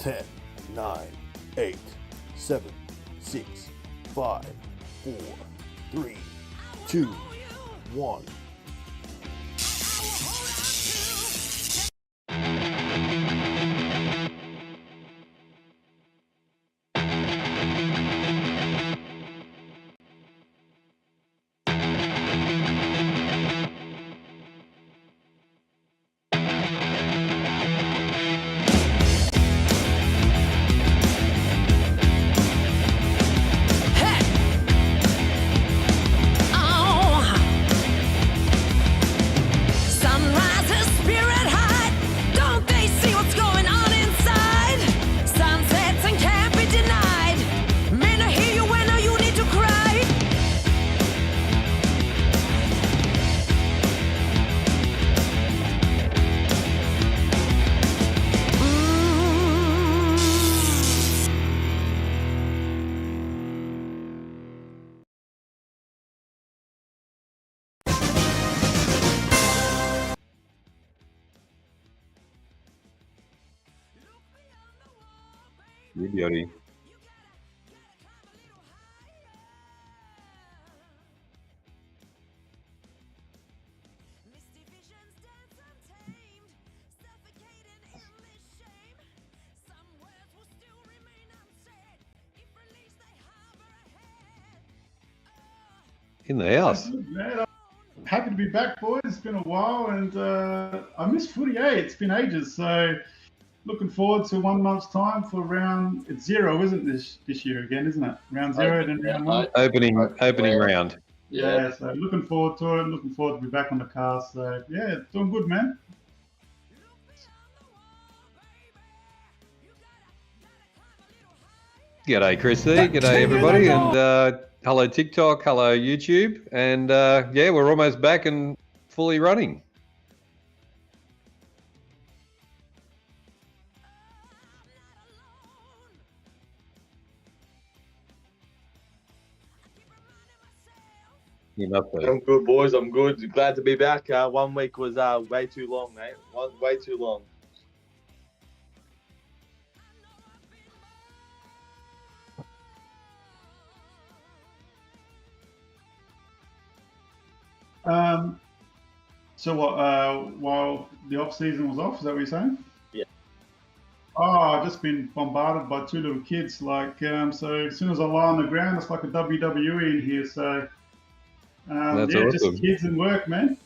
10, 9, 8, 7, 6, 5, 4, 3, 2, 1. You beauty. In the house. Man, I'm happy to be back, boys. It's been a while, and I miss footy. It's been ages. So looking forward to 1 month's time for round. It's 0, isn't this year again? Isn't it? Round 0, then round 1. Opening round. Yeah. So looking forward to it. Looking forward to be back on the cast. So yeah, doing good, man. G'day, Chrissy. G'day, everybody, and hello TikTok, hello YouTube, and yeah, we're almost back and fully running. You must be. I'm good, boys. I'm good. Glad to be back. 1 week was way too long, mate. Way too long. So what? While the off season was off, is that what you're saying? Yeah. Oh, I've just been bombarded by 2 little kids. Like, so as soon as I lie on the ground, it's like a WWE in here. So, That's yeah, awesome. just kids and work, man.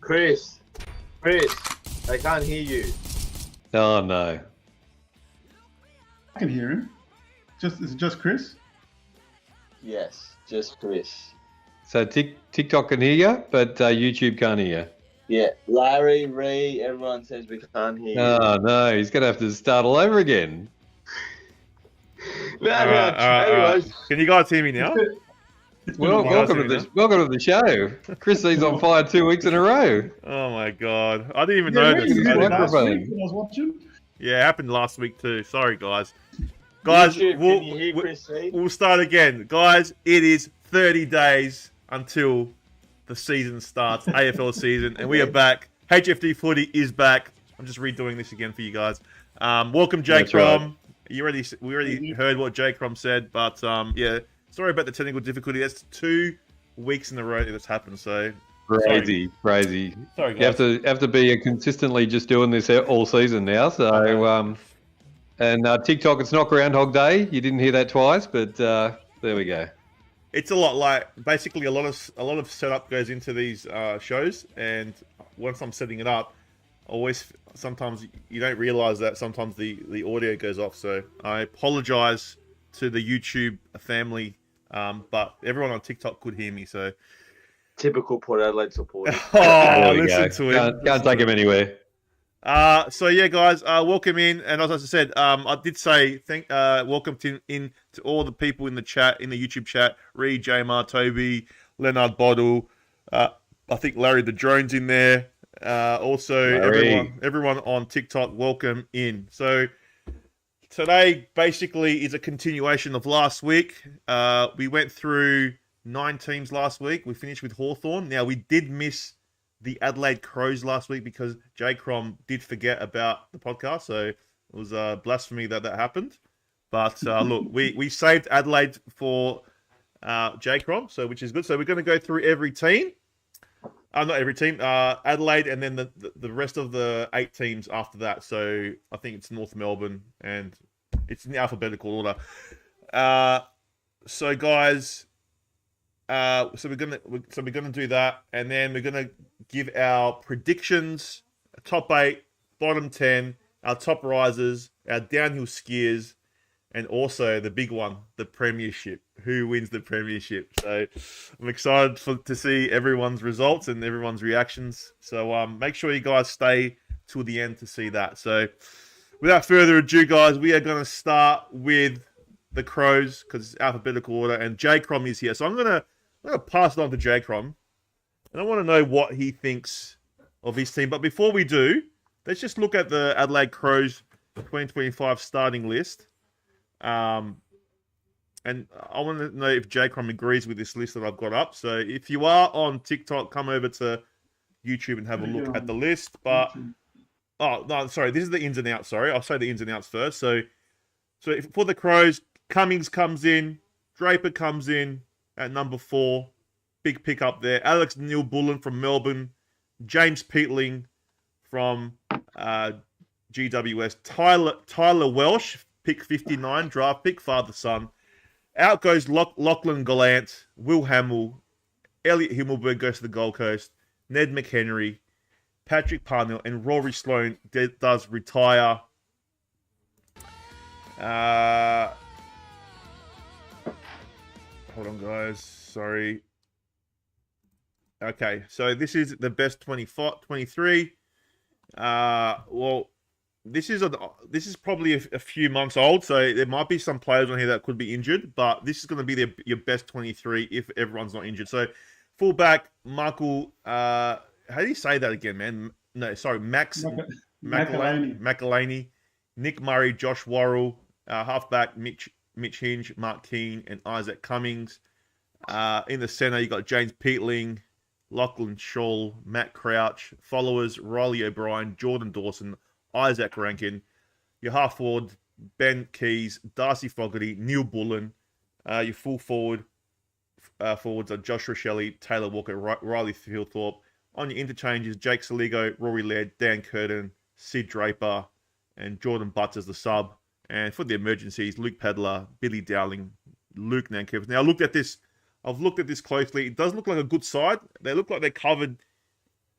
Chris, I can't hear you. Oh no. I can hear him. Is it just Chris? Yes, just Chris. So TikTok can hear you, but YouTube can't hear Yeah, Larry, Ree, everyone says we can't hear you. you. Oh no, he's gonna have to start all over again. No, All right. Can you guys hear me now? Well, welcome to the show. Chrissy's on fire 2 weeks in a row. Oh my god, I didn't even know this. His microphone. I was watching. Yeah, it happened last week too. Sorry, guys. Guys, YouTube, can you hear Chris? we'll start again. Guys, it is 30 days until the season starts, AFL season, and we are back. HFD Footy is back. I'm just redoing this again for you guys. Welcome, J-Crom. Right. we already heard what J-Crom said, but yeah, sorry about the technical difficulty. That's 2 weeks in a row that's happened. So Crazy. sorry guys. You have to be consistently just doing this all season now. So and TikTok, it's not Groundhog Day. You didn't hear that twice, but there we go. It's a lot like basically a lot of setup goes into these shows, and once I'm setting it up, sometimes you don't realize that sometimes the audio goes off. So I apologize to the YouTube family, but everyone on TikTok could hear me. So Typical Port Adelaide supporter. Listen to him. Can't take him anywhere. So yeah, guys, welcome in, and as I said, I did say welcome in to all the people in the chat, in the YouTube chat. Reed, Jamar, Toby, Leonard Bottle, I think Larry the Drone's in there. Also, everyone on TikTok, welcome in. So today basically is a continuation of last week. We went through 9 teams last week. We finished with Hawthorn. Now we did miss the Adelaide Crows last week because J-Crom did forget about the podcast, so it was blasphemy that happened. But look, we saved Adelaide for J-Crom, so which is good. So we're going to go through every team. Not every team. Adelaide, and then the rest of the 8 teams after that. So I think it's North Melbourne, and it's in the alphabetical order. So guys. So we're gonna do that, and then we're gonna give our predictions, top 8, bottom 10, our top risers, our downhill skiers, and also the big one, the premiership. Who wins the premiership? So I'm excited to see everyone's results and everyone's reactions. So make sure you guys stay till the end to see that. So without further ado, guys, we are gonna start with the Crows because it's alphabetical order, and J-Crom is here. So I'm gonna pass it on to J-Crom, and I want to know what he thinks of his team. But before we do, let's just look at the Adelaide Crows 2025 starting list. And I want to know if J-Crom agrees with this list that I've got up. So if you are on TikTok, come over to YouTube and have a look at the list. But oh no, sorry, this is the ins and outs. Sorry, I'll say the ins and outs first. So for the Crows, Cummings comes in, Draper comes in at number 4, big pick up there. Alex Neil-Bullen from Melbourne, James Peatling from GWS, Tyler Welsh, pick 59, draft pick, father-son. Out goes Lachlan Gallant, Will Hamill, Elliot Himmelberg goes to the Gold Coast, Ned McHenry, Patrick Parnell, and Rory Sloane does retire. Hold on, guys. Sorry. Okay, so this is the best 23. Well, this is probably a few months old, so there might be some players on here that could be injured, but this is going to be your best 23 if everyone's not injured. So, fullback Michael. How do you say that again, man? No, sorry, Max McElhaney, Nick Murray, Josh Worrell, halfback Mitch Hinge, Mark Keane, and Isaac Cummings. In the centre, you got James Peatling, Lachlan Scholl, Matt Crouch, followers Riley O'Brien, Jordan Dawson, Isaac Rankin. Your half forward, Ben Keys, Darcy Fogarty, Neil Bullen. Your full forwards are Josh Rochelle, Taylor Walker, Riley Fieldthorpe. On your interchanges, Jake Saligo, Rory Laird, Dan Curtin, Sid Draper, and Jordan Butts as the sub. And for the emergencies, Luke Pedler, Billy Dowling, Luke Nankervis. Now, I've looked at this closely. It does look like a good side. They look like they're covered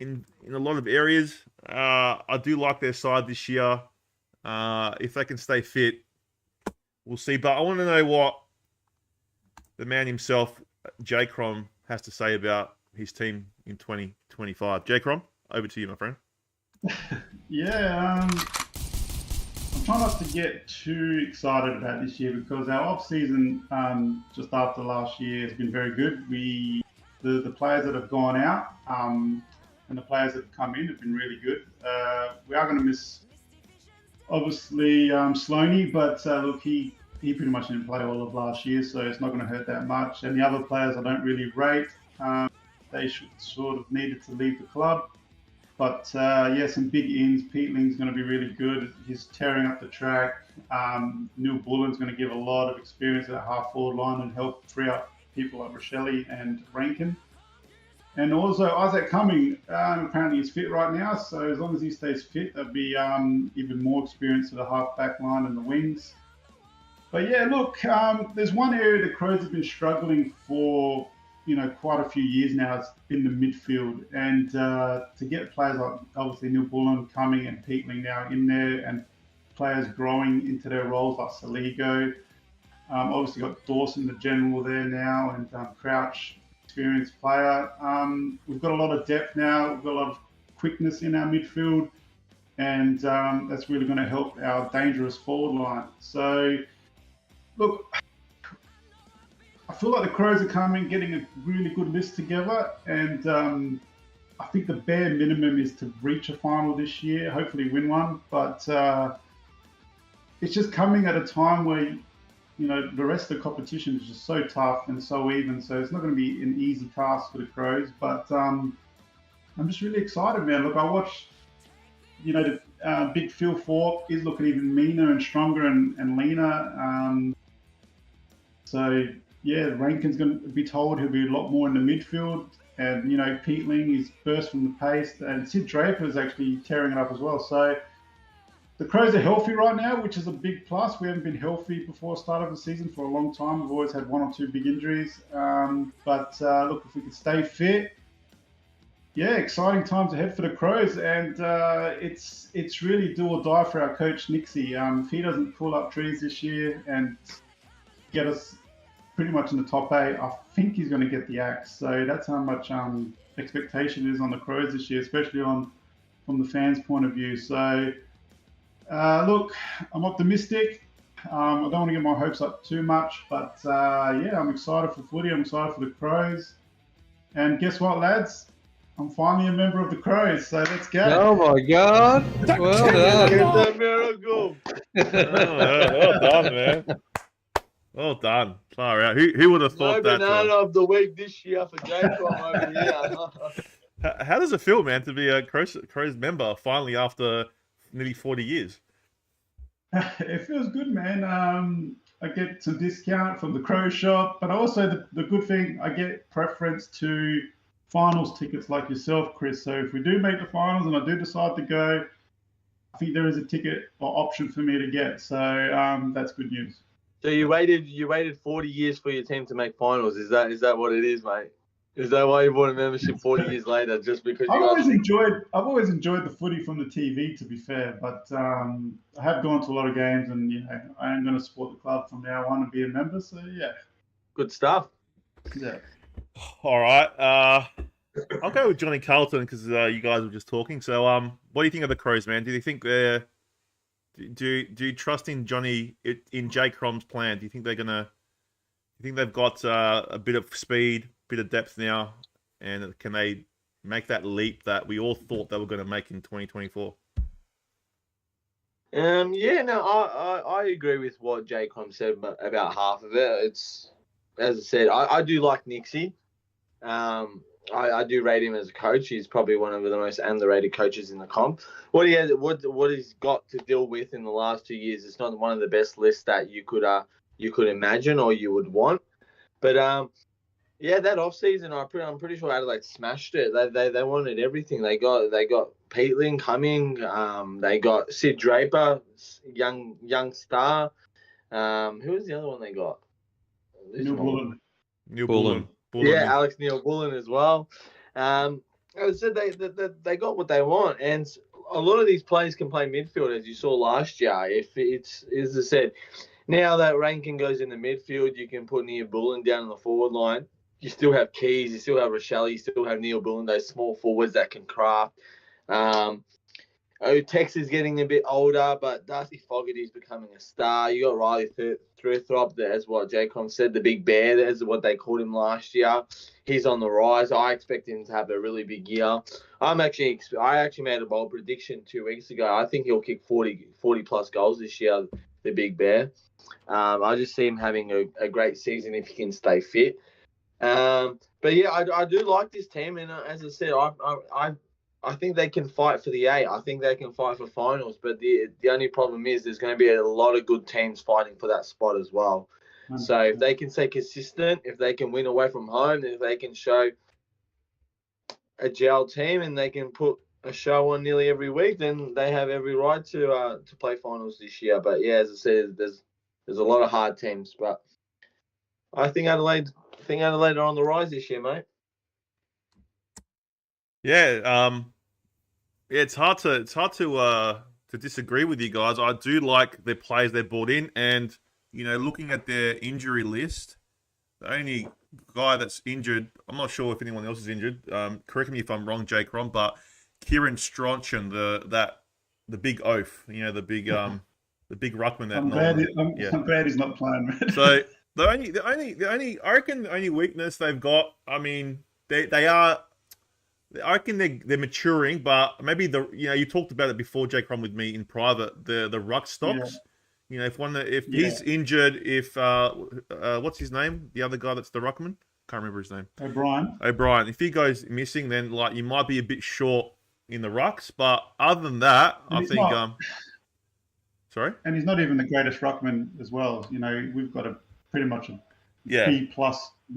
in a lot of areas. I do like their side this year. If they can stay fit, we'll see. But I want to know what the man himself, J-Crom, has to say about his team in 2025. J-Crom, over to you, my friend. Yeah, I'm trying not to get too excited about this year because our off-season just after last year has been very good. The players that have gone out and the players that have come in have been really good. We are going to miss, obviously, Sloaney, but look, he pretty much didn't play all of last year, so it's not going to hurt that much. And the other players I don't really rate. They should sort of needed to leave the club. But yeah, some big ins. Peatling's going to be really good. He's tearing up the track. Neil Bullen's going to give a lot of experience at the half forward line and help free up people like Rochelle and Rankin. And also Isaac Cumming, apparently he's fit right now. So as long as he stays fit, there'll be even more experience at the half back line and the wings. But yeah, look, there's one area the Crows have been struggling for, quite a few years now. It's been the midfield, and to get players like obviously Neil Bullen, Cumming, and Peatling now in there, and players growing into their roles like Saligo. Obviously got Dawson, the general, there now, and Crouch, experienced player. We've got a lot of depth now. We've got a lot of quickness in our midfield, and that's really going to help our dangerous forward line. So, look, I feel like the Crows are getting a really good list together, and I think the bare minimum is to reach a final this year, hopefully win one. But it's just coming at a time where, the rest of the competition is just so tough and so even. So it's not going to be an easy task for the Crows. But I'm just really excited, man. Look, I watched, the big Phil Thorpe is looking even meaner and stronger and leaner. So, yeah, Rankin's going to be told he'll be a lot more in the midfield. And, Peatling is burst from the pace. And Sid Draper is actually tearing it up as well. So the Crows are healthy right now, which is a big plus. We haven't been healthy before the start of the season for a long time. We've always had one or two big injuries. But look, if we could stay fit, yeah, exciting times ahead for the Crows. And it's really do or die for our coach, Nixie. If he doesn't pull up trees this year and get us pretty much in the top 8, I think he's going to get the axe. So that's how much expectation is on the Crows this year, especially from the fans' point of view. So, look, I'm optimistic. I don't want to get my hopes up too much, but yeah, I'm excited for footy. I'm excited for the Crows. And guess what, lads? I'm finally a member of the Crows, so let's go. Oh my God! Well done. It's a miracle. Well done, man. Well done. Far out. Who would have thought No that? banana of the week this year for J-Crom over here. How does it feel, man, to be a Crows member finally after nearly 40 years? It feels good, man. I get some discount from the Crow shop, but also the good thing, I get preference to finals tickets like yourself, Chris. So if we do make the finals and I do decide to go, I think there is a ticket or option for me to get. So that's good news. So you waited 40 years for your team to make finals. Is that what it is, mate? Is that why you bought a membership 40 years later? Just because I've always enjoyed the footy from the TV, to be fair. But I have gone to a lot of games, and I am going to support the club from now on and be a member. So yeah, good stuff. Yeah. All right. I'll go with Johnny Carlton because you guys were just talking. So what do you think of the Crows, man? Do you think they're Do you trust in Johnny in J-Crom's plan? Do you think they've got a bit of speed, bit of depth now, and can they make that leap that we all thought they were going to make in 2024? Yeah, no, I agree with what J-Crom said about half of it. It's, as I said, I do like Nixie. I do rate him as a coach. He's probably one of the most underrated coaches in the comp. What he's got to deal with in the last 2 years is not one of the best lists that you could imagine or you would want. But yeah, that off season, I'm pretty sure Adelaide smashed it. They wanted everything. They got Peatling coming. They got Sid Draper, young star. Who was the other one they got? Neil Bullen. Neil Bullen. Yeah, Alex Neil Bullen as well. As I said, they got what they want, and a lot of these players can play midfield, as you saw last year. If it's, as I said, now that Rankin goes in the midfield, you can put Neil Bullen down on the forward line. You still have Keys, you still have Rochelle, you still have Neil Bullen, those small forwards that can craft. Tex is getting a bit older, but Darcy Fogarty's becoming a star. You got Riley Thurthrop, as what J-Crom said, the big bear, that's what they called him last year. He's on the rise. I expect him to have a really big year. I actually made a bold prediction 2 weeks ago. I think he'll kick 40 plus goals this year, the big bear. I just see him having a great season if he can stay fit. But yeah, I do like this team, and as I said, I think they can fight for the 8. I think they can fight for finals. But the only problem is there's going to be a lot of good teams fighting for that spot as well. So if they can stay consistent, if they can win away from home, if they can show a gel team and they can put a show on nearly every week, then they have every right to play finals this year. But yeah, as I said, there's a lot of hard teams. But I think Adelaide are on the rise this year, mate. Yeah, it's hard to disagree with you guys. I do like the players they brought in, and looking at their injury list, the only guy that's injured, I'm not sure if anyone else is injured. Correct me if I'm wrong, J-Crom, but Kieran Strauchan, the big oaf, the big ruckman that. I'm glad he's not playing, man. So the only I reckon the only weakness they've got, I mean, they are. I reckon they're maturing, but maybe you talked about it before, J-Crom, with me in private. The ruck stocks, if he's injured, if what's his name? The other guy that's the ruckman, can't remember his name. O'Brien. If he goes missing, then you might be a bit short in the rucks. But other than that, I think. Sorry. And he's not even the greatest ruckman as well. We've got pretty much a B+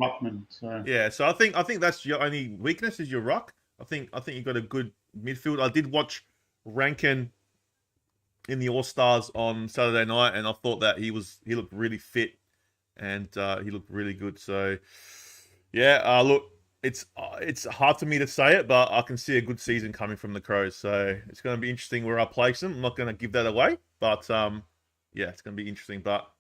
ruckman. So yeah, so I think that's your only weakness is your ruck. I think you've got a good midfield. I did watch Rankin in the All-Stars on Saturday night, and I thought that he looked really fit, and he looked really good. So yeah, look, it's hard for me to say it, but I can see a good season coming from the Crows. So it's going to be interesting where I place them. I'm not going to give that away, but yeah, it's going to be interesting. But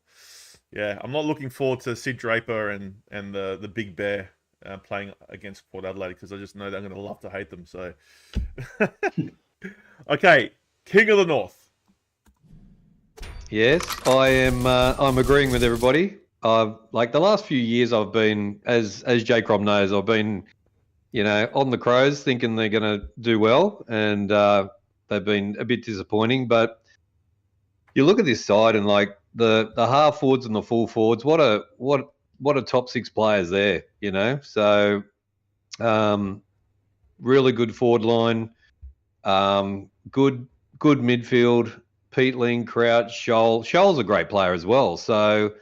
yeah, I'm not looking forward to Sid Draper and the Big Bear playing against Port Adelaide, because I just know that I'm going to love to hate them. So, okay, King of the North. Yes, I am. I'm agreeing with everybody. Like the last few years, I've been, as J-Crom knows, I've been, on the Crows, thinking they're going to do well, and they've been a bit disappointing. But you look at this side, and like the half forwards and the full forwards, what a top 6 players there, So, really good forward line, good midfield. Pete Ling, Crouch, Scholl. Scholl's a great player as well. So,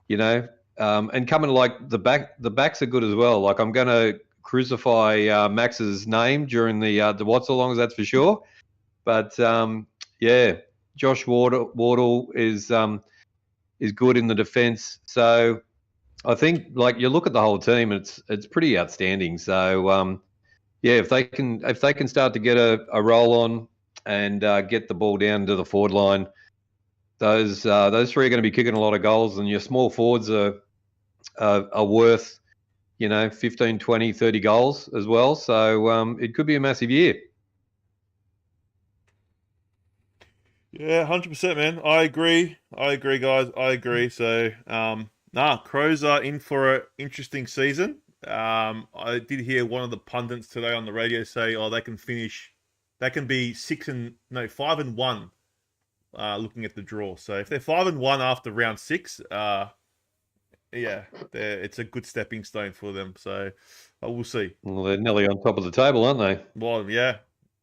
and coming like the backs are good as well. Like I'm going to crucify Max's name during the watch-alongs, that's for sure. But yeah, Josh Wardle is good in the defence. So I think like you look at the whole team, it's pretty outstanding. So yeah, if they can start to get a roll on and get the ball down to the forward line, those 3 are going to be kicking a lot of goals, and your small forwards are worth 15, 20, 30 goals as well. So it could be a massive year. Yeah, 100%, man. I agree, guys. I agree. So, Crows are in for an interesting season. I did hear one of the pundits today on the radio say, they can be 5-1, looking at the draw. So if they're 5-1 after round 6, yeah, it's a good stepping stone for them. So we'll see. Well, they're nearly on top of the table, aren't they? Well, yeah,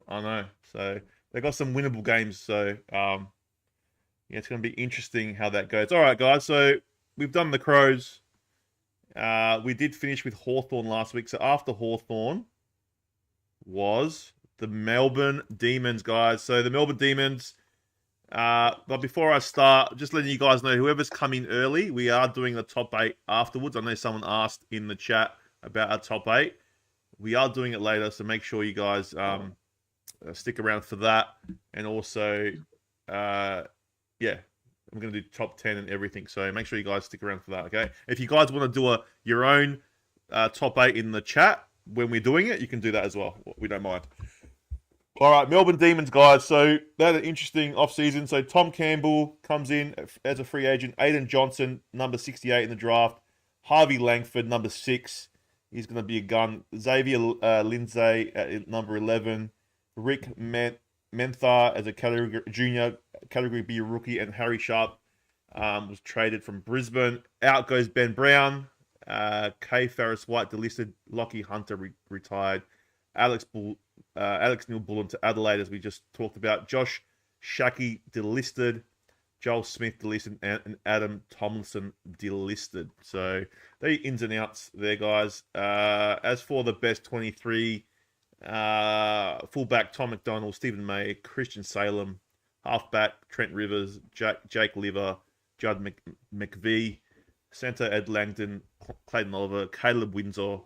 I know. So they've got some winnable games. So yeah, it's going to be interesting how that goes. All right, guys. So we've done the Crows. We did finish with Hawthorn last week. So after Hawthorn was the Melbourne Demons, guys. So the Melbourne Demons. But before I start, just letting you guys know, whoever's coming early, we are doing the top 8 afterwards. I know someone asked in the chat about our top 8. We are doing it later, so make sure you guys stick around for that. And also, yeah, I'm going to do top 10 and everything. So make sure you guys stick around for that, okay? If you guys want to do your own top 8 in the chat when we're doing it, you can do that as well. We don't mind. All right, Melbourne Demons, guys. So they had an interesting off-season. So Tom Campbell comes in as a free agent. Aiden Johnson, number 68 in the draft. Harvey Langford, number 6. He's going to be a gun. Xavier Lindsay at number 11. Rick Menthar as a junior Category B rookie. And Harry Sharp was traded from Brisbane. Out goes Ben Brown. Kay Ferris White delisted. Lockie Hunter retired. Alex Alex Neil-Bullen to Adelaide, as we just talked about. Josh Shackey delisted. Joel Smith delisted, and Adam Tomlinson delisted. So they ins and outs there, guys. As for the best 23, fullback Tom McDonald, Stephen May, Christian Salem, halfback Trent Rivers, Jake Liver, Judd McVie, centre Ed Langdon, Clayton Oliver, Caleb Windsor,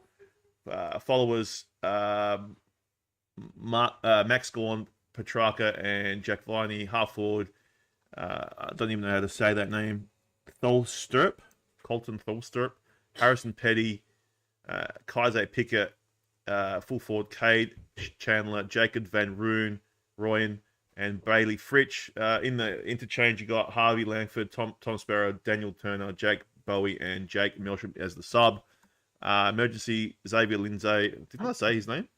followers Max Gorn, Petrarca, and Jack Viney, half forward. I don't even know how to say that name. Colton Tholstrup, Harrison Petty, Kaiser Pickett, full forward Cade Chandler, Jacob Van Royen, and Bailey Fritsch. In the interchange, you got Harvey Langford, Tom Sparrow, Daniel Turner, Jake Bowie, and Jake Melsham as the sub. Emergency Xavier Lindsay. Didn't I say his name?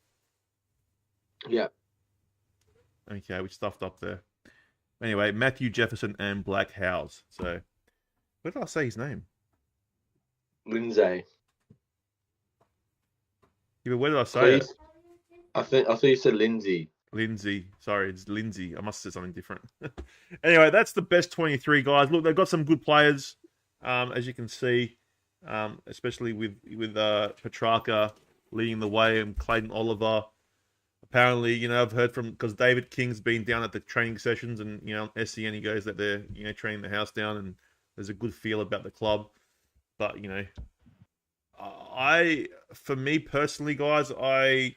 Yeah. Okay, we stuffed up there. Anyway, Matthew Jefferson and Black Howes. So, where did I say his name? Lindsay. Yeah, but where did I say it? I thought you said Lindsay. Lindsay. Sorry, it's Lindsay. I must have said something different. Anyway, that's the best 23, guys. Look, they've got some good players, as you can see, especially with Petrarca leading the way and Clayton Oliver. Apparently, I've heard from, because David King's been down at the training sessions, and, SCN, he goes that they're, training the house down, and there's a good feel about the club. But, for me personally, guys, I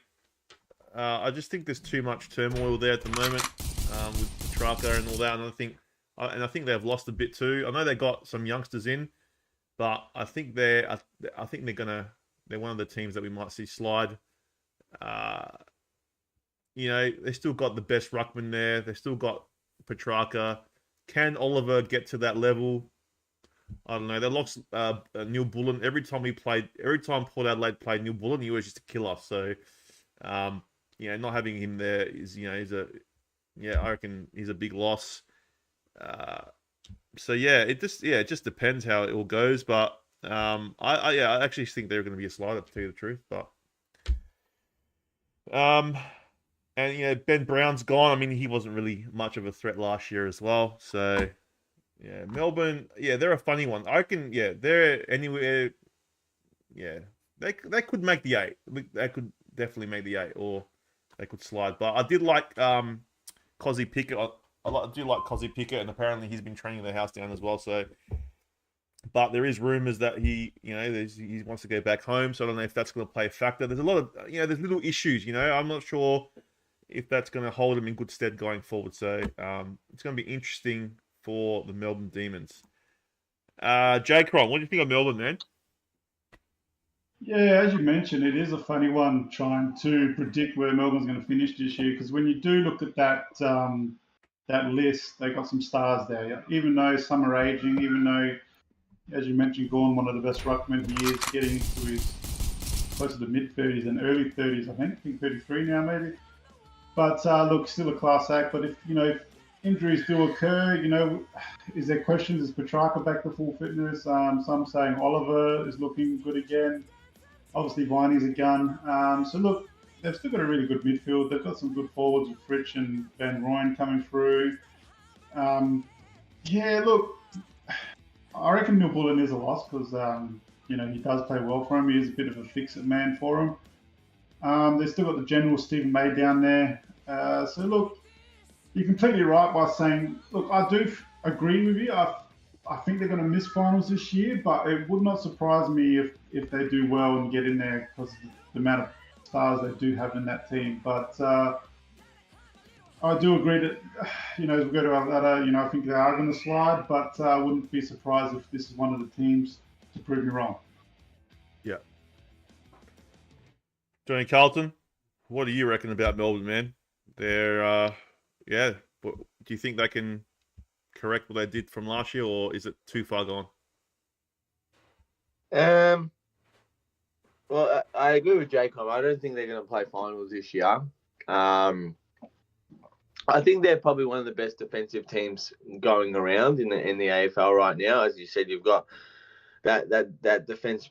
just think there's too much turmoil there at the moment, with Petrarca and all that, and I think they've lost a bit too. I know they got some youngsters in, but I think they're one of the teams that we might see slide. They still got the best ruckman there. They still got Petrarca. Can Oliver get to that level? I don't know. They lost Neil Bullen. Every time Port Adelaide played Neil Bullen, he was just a killer. So, not having him there is, I reckon he's a big loss. It just depends how it all goes. But I actually think they're going to be a slider, to tell you the truth. But and Ben Brown's gone. I mean, he wasn't really much of a threat last year as well. So yeah, Melbourne, they're a funny one. I reckon, they're anywhere. Yeah, they could make the 8. They could definitely make the 8, or they could slide. But I did like Cozzy Pickett. I do like Cozzy Pickett, and apparently he's been training the house down as well. So, but there is rumours that he wants to go back home. So I don't know if that's going to play a factor. There's a lot of there's little issues. I'm not sure if that's going to hold him in good stead going forward. So it's going to be interesting for the Melbourne Demons. J-Crom, what do you think of Melbourne, man? Yeah, as you mentioned, it is a funny one trying to predict where Melbourne's going to finish this year, because when you do look at that list, they got some stars there. Even though some are aging, even though, as you mentioned, Gorn, one of the best ruckmen, he is getting into his close to the mid-30s and early 30s, I think 33 now maybe. But look, still a class act. But if injuries do occur, is there questions? Is Petrarca back to full fitness? Some saying Oliver is looking good again. Obviously, Viney's a gun. So look, they've still got a really good midfield. They've got some good forwards with Fritsch and Van Rooyen coming through. Look, I reckon Neil Bullen is a loss because he does play well for him. He is a bit of a fix-it man for him. They've still got the general Stephen May down there. So look, you're completely right by saying, look, I do agree with you. I think they're going to miss finals this year, but it would not surprise me if they do well and get in there because of the amount of stars they do have in that team. But I do agree that, as we go to our ladder, I think they are going to slide, but I wouldn't be surprised if this is one of the teams to prove me wrong. Yeah. Johnny Carlton, what do you reckon about Melbourne, man? They're, do you think they can correct what they did from last year, or is it too far gone? Well, I agree with J-Crom. I don't think they're going to play finals this year. I think they're probably one of the best defensive teams going around in the AFL right now. As you said, you've got that defense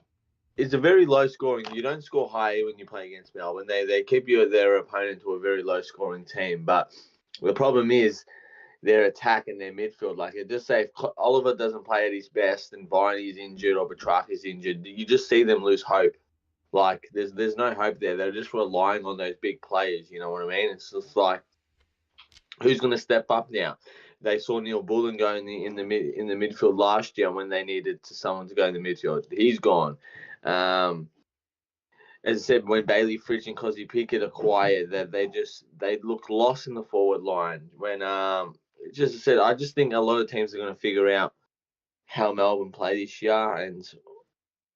it's a very low scoring. You don't score high when you play against Melbourne. They keep their opponent to a very low scoring team. But the problem is their attack and their midfield. Like, just say if Oliver doesn't play at his best and Viney's injured or Petrarca's injured, you just see them lose hope. Like, there's no hope there. They're just relying on those big players. You know what I mean? It's just like, who's going to step up now? They saw Neil Bullen go in the midfield last year when they needed someone to go in the midfield. He's gone. As I said, when Bailey Fritsch and Cosy Pickett are quiet, they look lost in the forward line. When just as I said, I just think a lot of teams are going to figure out how Melbourne play this year and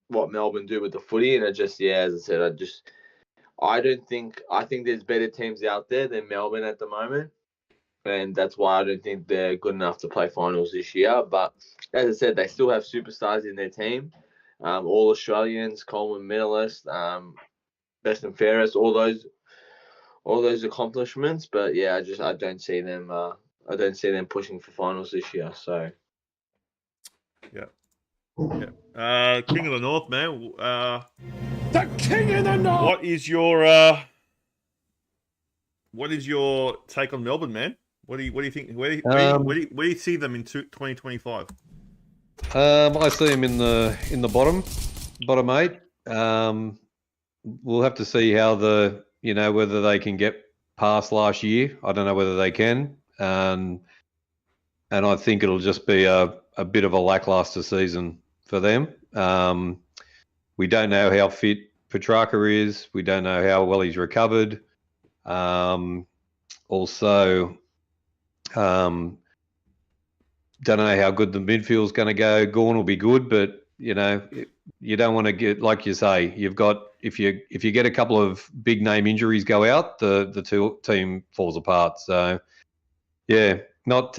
what Melbourne do with the footy. And as I said, I think there's better teams out there than Melbourne at the moment. And that's why I don't think they're good enough to play finals this year. But as I said, they still have superstars in their team. All Australians, Coleman medalist, best and fairest, all those accomplishments. But yeah, I don't see them. I don't see them pushing for finals this year. So Yeah. King of the North, man. The King of the North. What is your take on Melbourne, man? What do you think? Where do you see them in 2025? I see them in the bottom 8. We'll have to see how whether they can get past last year. I don't know whether they can, and I think it'll just be a bit of a lackluster season for them. We don't know how fit Petrarca is. We don't know how well he's recovered. Also, don't know how good the midfield's going to go. Gawn will be good, but you don't want to get, like you say, you've got if you get a couple of big name injuries go out, the team falls apart. So yeah, not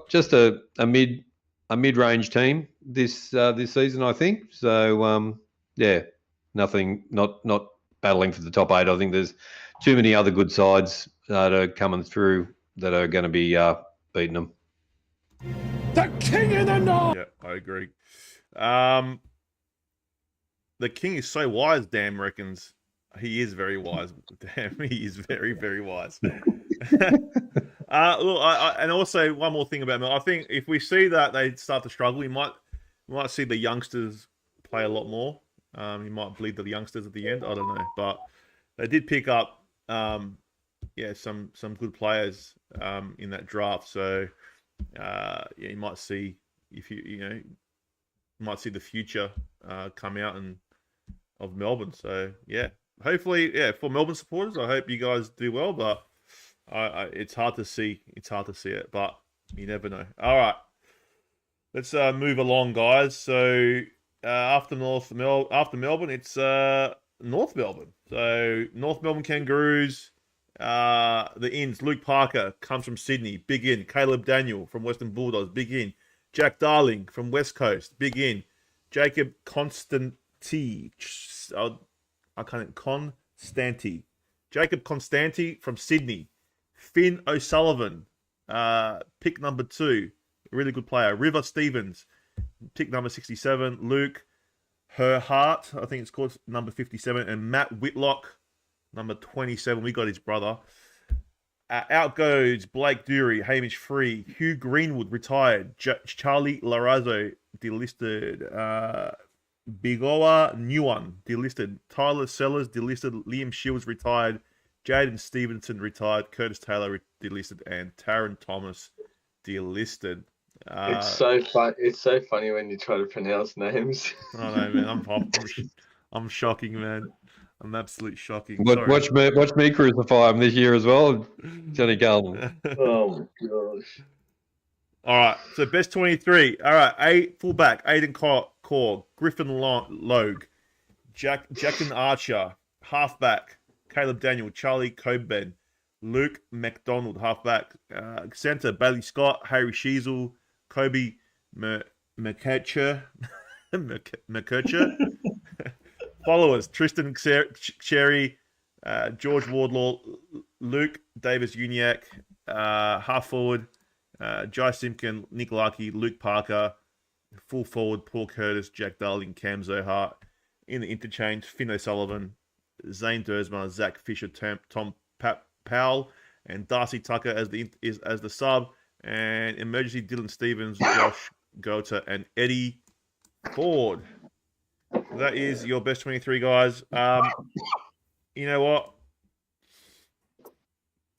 just a mid-range team this season, I think. So yeah, nothing, not battling for the top 8. I think there's too many other good sides that are coming through that are going to be beating them. The King of the North. Yeah, I agree. The King is so wise, Dan reckons. He is very wise. Damn, he is very, very wise. Look, and also one more thing about Mel. I think if we see that they start to struggle, we might see the youngsters play a lot more. You might bleed the youngsters at the end. I don't know, but they did pick up, some good players in that draft. So you might see you might see the future come out of Melbourne. So yeah, hopefully, for Melbourne supporters, I hope you guys do well. But it's hard to see. It's hard to see it, but you never know. All right, let's move along, guys. So after Melbourne, it's North Melbourne. So North Melbourne Kangaroos. The ins, Luke Parker comes from Sydney, big in. Caleb Daniel from Western Bulldogs, big in. Jack Darling from West Coast, big in. Jacob Constanti, Jacob Constanti from Sydney. Finn O'Sullivan, pick number 2, really good player. River Stevens, pick number 67. Luke Herhart, I think it's called, number 57. And Matt Whitlock, number 27. We got his brother. Out goes Blake Dury, Hamish Free, Hugh Greenwood, retired. Charlie Larazzo, delisted. Bigoa Nguyen, delisted. Tyler Sellers, delisted. Liam Shields, retired. Jaden Stevenson, retired. Curtis Taylor, delisted. And Taron Thomas, delisted. It's so fun. It's so funny when you try to pronounce names. I know, man. I'm shocking, man. I'm absolutely shocking. Watch me crucify him this year as well, Johnny Carlton. Oh my gosh! All right, so best 23. All right, fullback Aiden Core, Griffin Logue, Jackson Archer, halfback Caleb Daniel, Charlie Coben, Luke McDonald, halfback, centre Bailey Scott, Harry Sheasel, Kobe McKercher. Followers, Tristan Cherry, George Wardlaw, Luke Davis-Uniacke, half forward, Jai Simpkin, Nick Larkey, Luke Parker, full forward, Paul Curtis, Jack Darling, Cam Zohart. in the interchange, Finn O'Sullivan, Zane Dersma, Zach Fisher, Tom Powell, and Darcy Tucker as the sub, and emergency Dylan Stevens, Josh Gota, and Eddie Ford. That is your best 23 guys. You know what?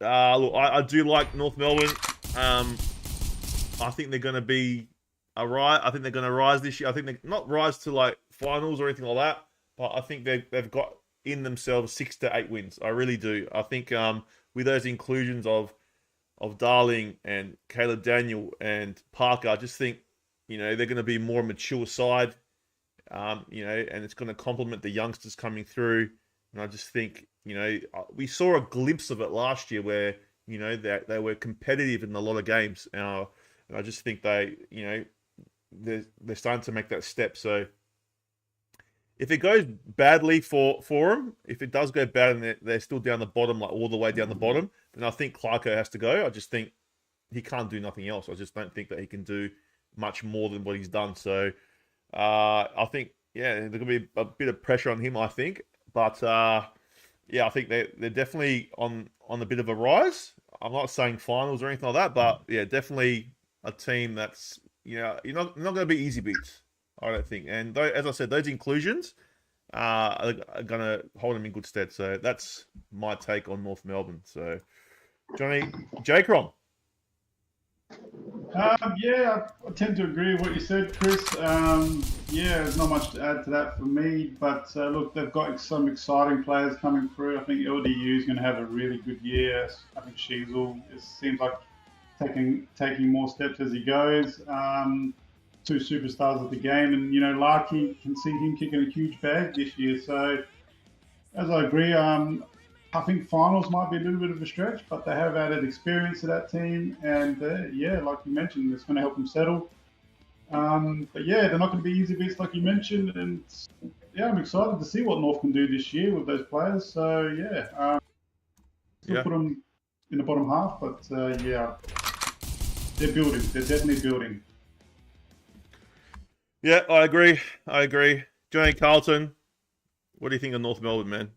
Look, I do like North Melbourne. I think they're going to be a rise. I think they're going to rise this year. I think they're not rise to like finals or anything like that, but I think they've got in themselves 6 to 8 wins. I really do. I think with those inclusions of Darling and Caleb Daniel and Parker, I just think they're going to be more mature side. And it's going to complement the youngsters coming through. And I just think we saw a glimpse of it last year where they were competitive in a lot of games. And I just think they're starting to make that step. So if it goes badly for them, if it does go bad and they're still down the bottom, like all the way down the bottom, then I think Clarko has to go. I just think he can't do nothing else. I just don't think that he can do much more than what he's done. So I think, there's going to be a bit of pressure on him, I think. But I think they're definitely on a bit of a rise. I'm not saying finals or anything like that, but definitely a team that's you're not going to be easy beats, I don't think. And as I said, those inclusions are going to hold them in good stead. So that's my take on North Melbourne. So Johnny, J-Crom. I tend to agree with what you said, Chris. There's not much to add to that for me. But look, they've got some exciting players coming through. I think LDU is going to have a really good year. I think Sheasel seems like taking more steps as he goes. 2 superstars of the game, and Larky can see him kicking a huge bag this year. So, as I agree, I think finals might be a little bit of a stretch, but they have added experience to that team, and like you mentioned, it's going to help them settle. But they're not going to be easy beats like you mentioned, and I'm excited to see what North can do this year with those players. So still put them in the bottom half, but they're building. They're definitely building. Yeah, I agree. Johnny Carlton, what do you think of North Melbourne, man?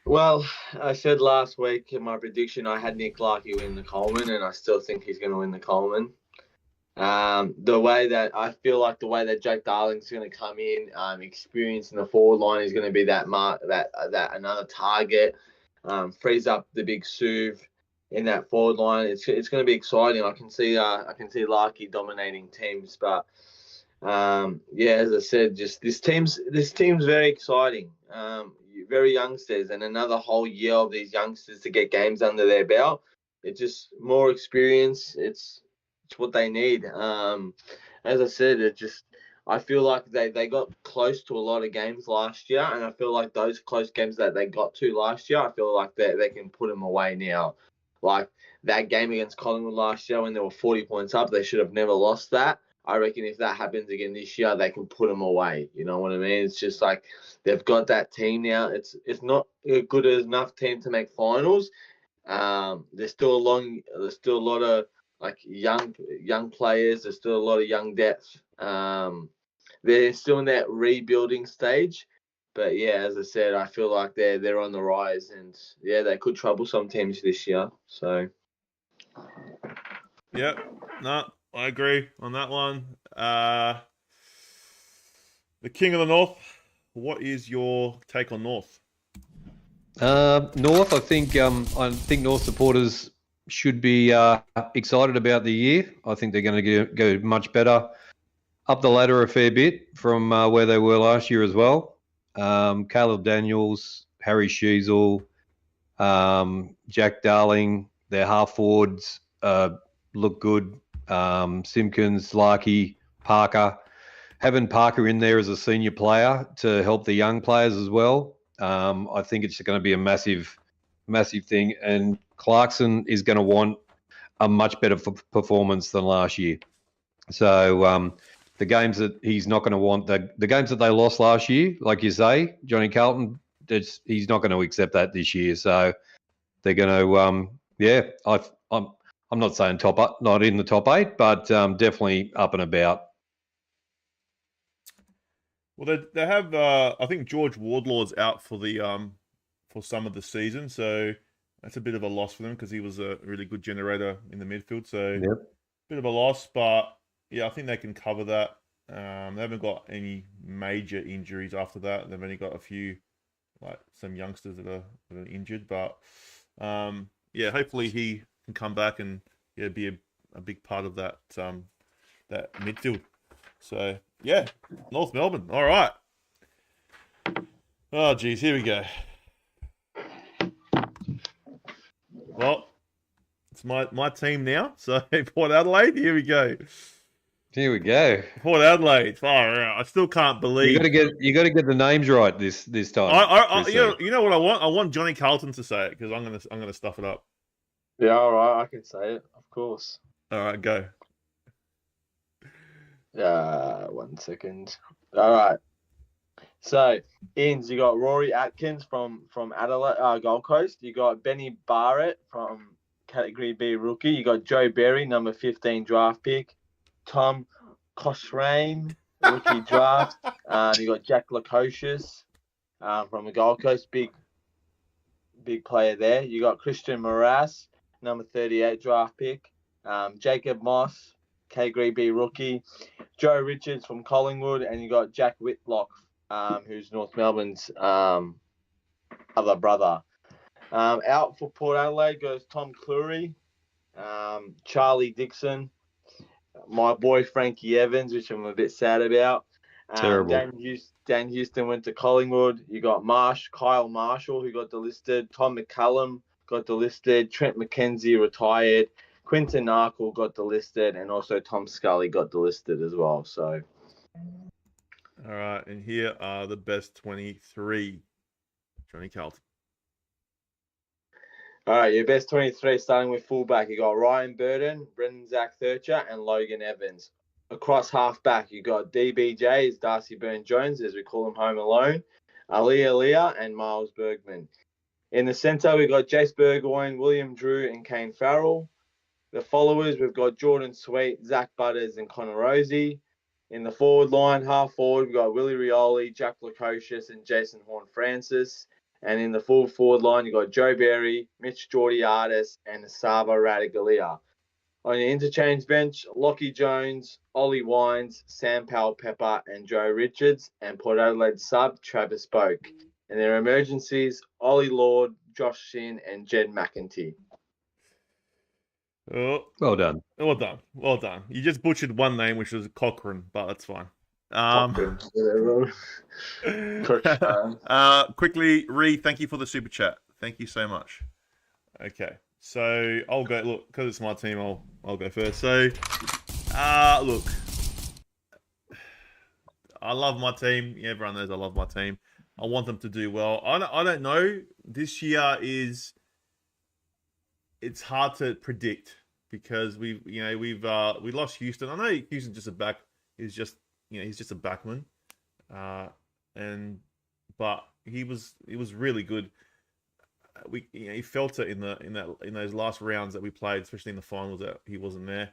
Well, I said last week in my prediction I had Nick Larkey win the Coleman, and I still think he's going to win the Coleman. The way that Jake Darling's going to come in, experience in the forward line is going to be that another target, frees up the big Suv in that forward line. It's going to be exciting. I can see Larkey dominating teams, but as I said, just this team's very exciting. Very youngsters, and another whole year of these youngsters to get games under their belt. It's just more experience. It's what they need. As I said, I feel like they got close to a lot of games last year, and I feel like those close games that they got to last year, I feel like they can put them away now. Like that game against Collingwood last year when they were 40 points up, they should have never lost that. I reckon if that happens again this year, they can put them away. You know what I mean? It's just like they've got that team now. It's not a good enough team to make finals. There's still a lot of like young players. There's still a lot of young depth. They're still in that rebuilding stage. But as I said, I feel like they're on the rise, and they could trouble some teams this year. So I agree on that one. The King of the North, what is your take on North? North, I think North supporters should be excited about the year. I think they're going to go much better, up the ladder a fair bit from where they were last year as well. Caleb Daniels, Harry Sheasel, Jack Darling, their half forwards look good. Simpkins, Larkey, Parker. Having Parker in there as a senior player to help the young players as well, I think it's going to be a massive thing. And Clarkson is going to want a much better performance than last year. So the games that he's not going to want, the games that they lost last year, like you say, Johnny Carlton, he's not going to accept that this year. So they're going to, I'm not saying not in the top 8, but definitely up and about. Well, they have. I think George Wardlaw's out for the for some of the season, so that's a bit of a loss for them because he was a really good generator in the midfield. So Yep. bit of a loss, but yeah, I think they can cover that. They haven't got any major injuries after that. They've only got a few, like some youngsters that are injured, but yeah, hopefully he can come back and be a big part of that that midfield. So yeah, North Melbourne. All right. Oh geez, here we go. Well, it's my team now. So Port Adelaide, here we go. Here we go. Port Adelaide. Far out. I still can't believe You got to get the names right this time. you know what I want? I want Johnny Carlton to say it because I'm gonna stuff it up. Yeah, all right, I can say it, of course. All right, go. 1 second. All right. So, Inns, you got Rory Atkins from Adelaide, Gold Coast. You got Benny Barrett from Category B rookie. You got Joe Berry, number 15 draft pick. Tom Cochrane, rookie draft. You got Jack Lukosius from the Gold Coast, big player there. You got Christian Morass, number 38 draft pick. Jacob Moss, Category B rookie. Joe Richards from Collingwood, and you got Jack Whitlock, who's North Melbourne's other brother. Out for Port Adelaide goes Tom Cleary, Charlie Dixon, my boy Frankie Evans, which I'm a bit sad about. Terrible. Dan Houston went to Collingwood. You got Kyle Marshall, who got delisted. Tom McCallum got delisted. Trent McKenzie retired. Quinton Narkle got delisted, and also Tom Scully got delisted as well. So, all right, and here are the best 23. Johnny Carlton. All right, your best 23, starting with fullback. You got Ryan Burton, Brendan Zach Thurcher, and Logan Evans. Across halfback, you got DBJ, is Darcy Byrne-Jones, as we call him home alone, Aaliyah and Miles Bergman. In the centre, we've got Jace Burgoyne, William Drew, and Kane Farrell. The followers, we've got Jordan Sweet, Zach Butters, and Connor Rosie. In the forward line, half forward, we've got Willie Rioli, Jack Lukosius, and Jason Horne-Francis. And in the full forward line, you've got Joe Berry, Mitch Georgiades, and Sava Radagalia. On your interchange bench, Lockie Jones, Ollie Wines, Sam Powell-Pepper, and Joe Richards, and Port Adelaide sub, Travis Boak. And their emergencies, Ollie Lord, Josh Shin, and Jed McEntee. Oh, Well done. well done. Well done. You just butchered one name, which was Cochrane, but that's fine. Quickly, Ree, thank you for the super chat. Thank you so much. Okay, so I'll go. Look, because it's my team, I'll go first. So, look, I love my team. Yeah, everyone knows I love my team. I want them to do well. I don't know. This year it's hard to predict because we lost Houston. I know Houston's just a back. He's just a backman, but he was really good. He felt it in those last rounds that we played, especially in the finals, that he wasn't there.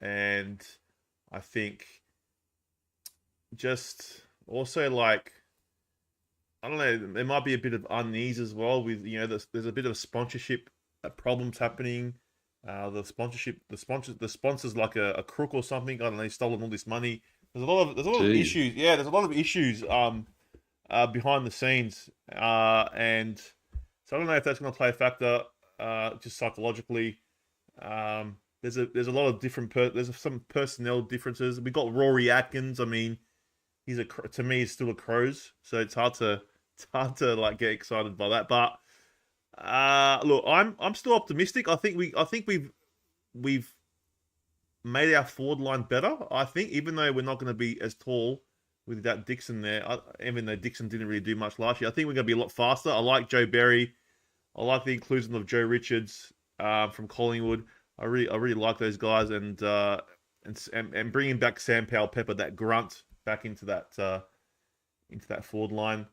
And I think just also like, I don't know, there might be a bit of unease as well with, there's a bit of sponsorship problems happening. The sponsors like a crook or something. I don't know, he's stolen all this money. There's a lot of issues. Yeah, there's a lot of issues behind the scenes. And so I don't know if that's going to play a factor just psychologically. There's a lot of different there's some personnel differences. We got Rory Atkins. I mean, to me he's still a Crows, so it's hard to like get excited by that. But look, I'm still optimistic. I think we've made our forward line better. I think, even though we're not going to be as tall with that Dixon there, even though Dixon didn't really do much last year, I think we're going to be a lot faster. I like Joe Berry. I like the inclusion of Joe Richards from Collingwood. I really like those guys, and bringing back Sam Powell-Pepper, that grunt, back into that forward line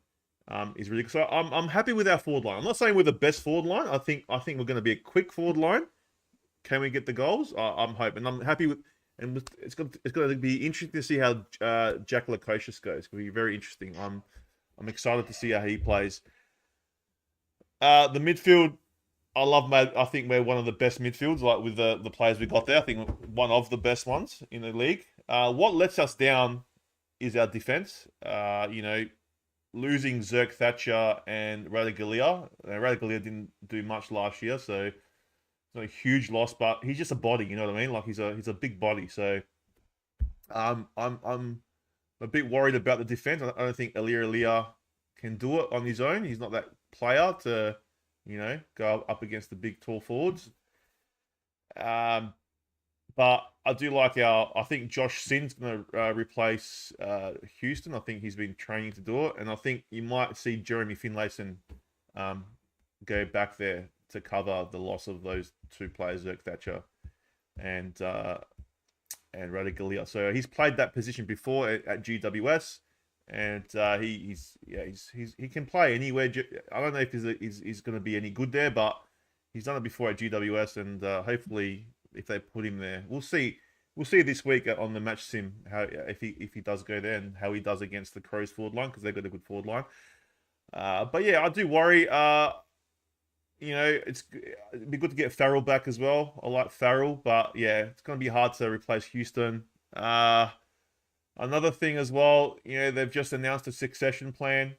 is really good. So I'm happy with our forward line. I'm not saying we're the best forward line. I think we're going to be a quick forward line. Can we get the goals? I'm hoping. I'm happy with, and it's going to be interesting to see how Jack Lukosius goes. It's going to be very interesting. I'm excited to see how he plays. The midfield, I think we're one of the best midfields, like with the players we got there. I think one of the best ones in the league. What lets us down is our defense. Losing Zerk Thatcher and Radigalia. Radigalia didn't do much last year, so it's not a huge loss, but he's just a body, you know what I mean? Like he's a big body. So I'm a bit worried about the defense. I don't think Alia can do it on his own. He's not that player to, go up against the big tall forwards. But I do like I think Josh Sin's going to replace Houston. I think he's been training to do it. And I think you might see Jeremy Finlayson go back there to cover the loss of those two players, Zerk Thatcher and Radigalia. So he's played that position before at GWS. And he can play anywhere. I don't know if he's going to be any good there, but he's done it before at GWS, and hopefully, if they put him there, we'll see. We'll see this week on the match sim how if he does go there and how he does against the Crows forward line, because they've got a good forward line. But yeah, I do worry. It'd be good to get Farrell back as well. I like Farrell, but yeah, it's going to be hard to replace Houston. Another thing as well, they've just announced a succession plan.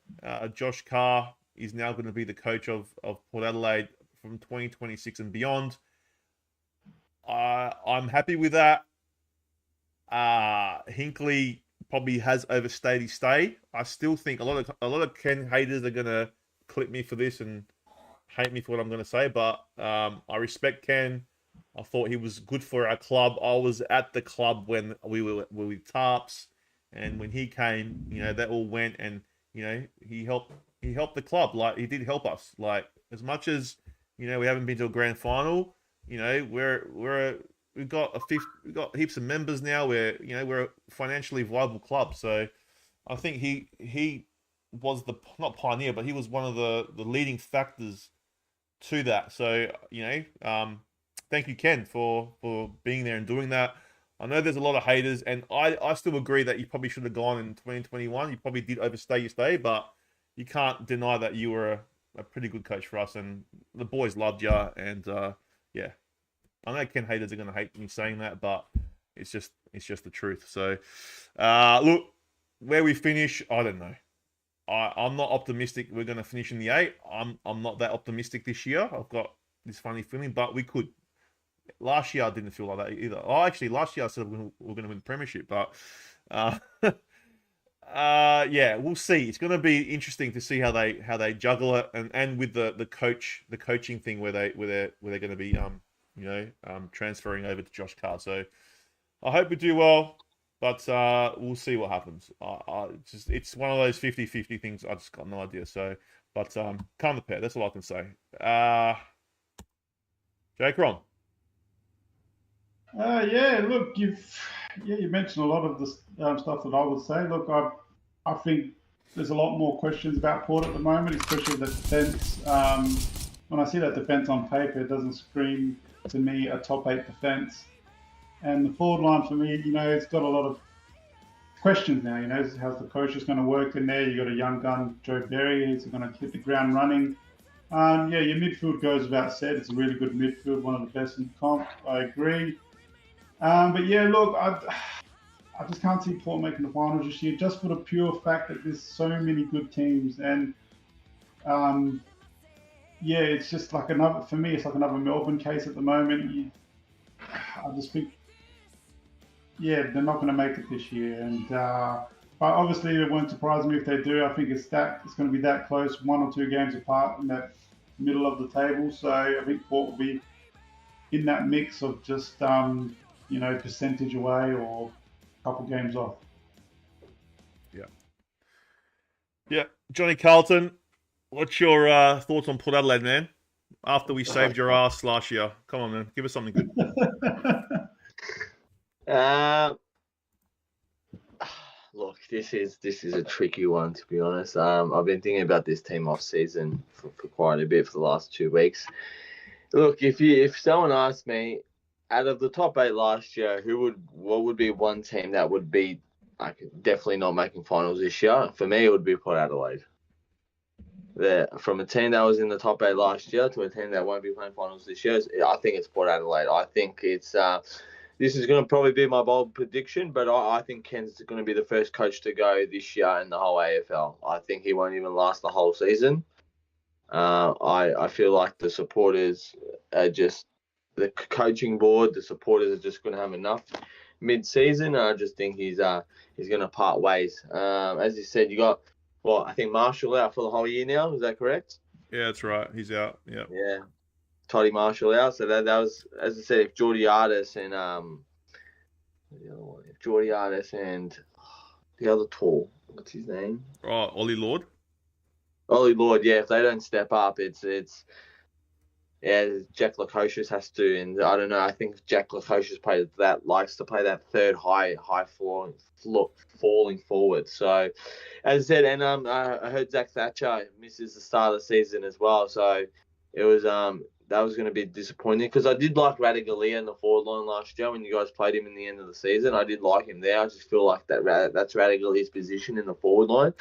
Josh Carr is now going to be the coach of Port Adelaide from 2026 and beyond. I'm happy with that. Hinkley probably has overstayed his stay. I still think a lot of Ken haters are going to clip me for this and hate me for what I'm going to say, but I respect Ken. I thought he was good for our club. I was at the club when we were with Tarps, and when he came, that all went, and he helped the club. Like, he did help us. Like, as much as we haven't been to a grand final, we've got heaps of members now. We're a financially viable club. So I think he was not pioneer, but he was one of the leading factors to that. So thank you, Ken, for being there and doing that. I know there's a lot of haters, and I still agree that you probably should have gone in 2021. You probably did overstay your stay, but you can't deny that you were a pretty good coach for us, and the boys loved you. And yeah, I know Ken haters are going to hate me saying that, but it's just the truth. So look, where we finish, I don't know. I'm not optimistic we're going to finish in the 8. I'm not that optimistic this year. I've got this funny feeling, but we could. Last year I didn't feel like that either. Actually, last year I said we're going to win the premiership, but yeah, we'll see. It's going to be interesting to see how they juggle it, and with the coaching thing where they're going to be transferring over to Josh Carr. So I hope we do well, but we'll see what happens. It's one of those 50-50 things. I just got no idea. So, but can't compare. That's all I can say. J-Crom. Look, you mentioned a lot of the stuff that I would say. Look, I think there's a lot more questions about Port at the moment, especially the defence. When I see that defence on paper, it doesn't scream to me a top 8 defence. And the forward line for me, it's got a lot of questions now. How's the coach is going to work in there? You got a young gun, Joe Berry, is going to hit the ground running. Your midfield goes without said. It's a really good midfield, one of the best in the comp. I agree. But yeah, look, I just can't see Port making the finals this year, just for the pure fact that there's so many good teams. And it's just like for me, it's like another Melbourne case at the moment. I just think, they're not going to make it this year. And but obviously, it won't surprise me if they do. I think it's going to be that close, 1 or 2 games apart in that middle of the table. So I think Port will be in that mix of just percentage away or a couple games off. Yeah. Johnny Carlton, what's your thoughts on Port Adelaide, man? After we saved your ass last year. Come on, man. Give us something good. Look, this is a tricky one, to be honest. I've been thinking about this team off season for quite a bit for the last 2 weeks. Look, if someone asked me out of the top 8 last year, what would be one team that would be like definitely not making finals this year? For me, it would be Port Adelaide. From a team that was in the top 8 last year to a team that won't be playing finals this year, I think it's Port Adelaide. I think it's this is going to probably be my bold prediction, but I think Ken's going to be the first coach to go this year in the whole AFL. I think he won't even last the whole season. I feel like the supporters are just the coaching board. The supporters are just going to have enough mid-season. I just think he's going to part ways. As you said, you got I think Marshall out for the whole year now. Is that correct? Yeah, that's right. He's out. Yeah. Yeah. Toddy Marshall out. So that was, as I said, if Georgiades and the other one, if Georgiades and the other tall, what's his name? Oh, Ollie Lord. Ollie Lord, yeah. If they don't step up, it's Jack Lukosius has to, and I don't know. I think Jack Lukosius likes to play that third high falling forward. So, as I said, and I heard Zach Thatcher misses the start of the season as well. So it was that was going to be disappointing because I did like Radigalia in the forward line last year when you guys played him in the end of the season. I did like him there. I just feel like that's Radagalia's position in the forward line,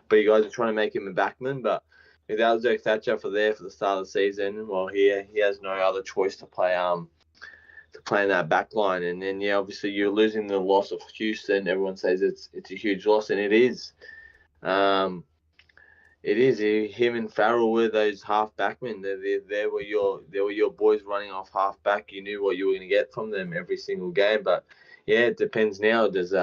but you guys are trying to make him a backman. But without Zach Thatcher for the start of the season, well, he has no other choice to play in that back line. And then obviously you're losing the loss of Houston. Everyone says it's a huge loss, and it is. It is. Him and Farrell were those half backmen. They were your boys running off half back. You knew what you were going to get from them every single game. But yeah, it depends now. Does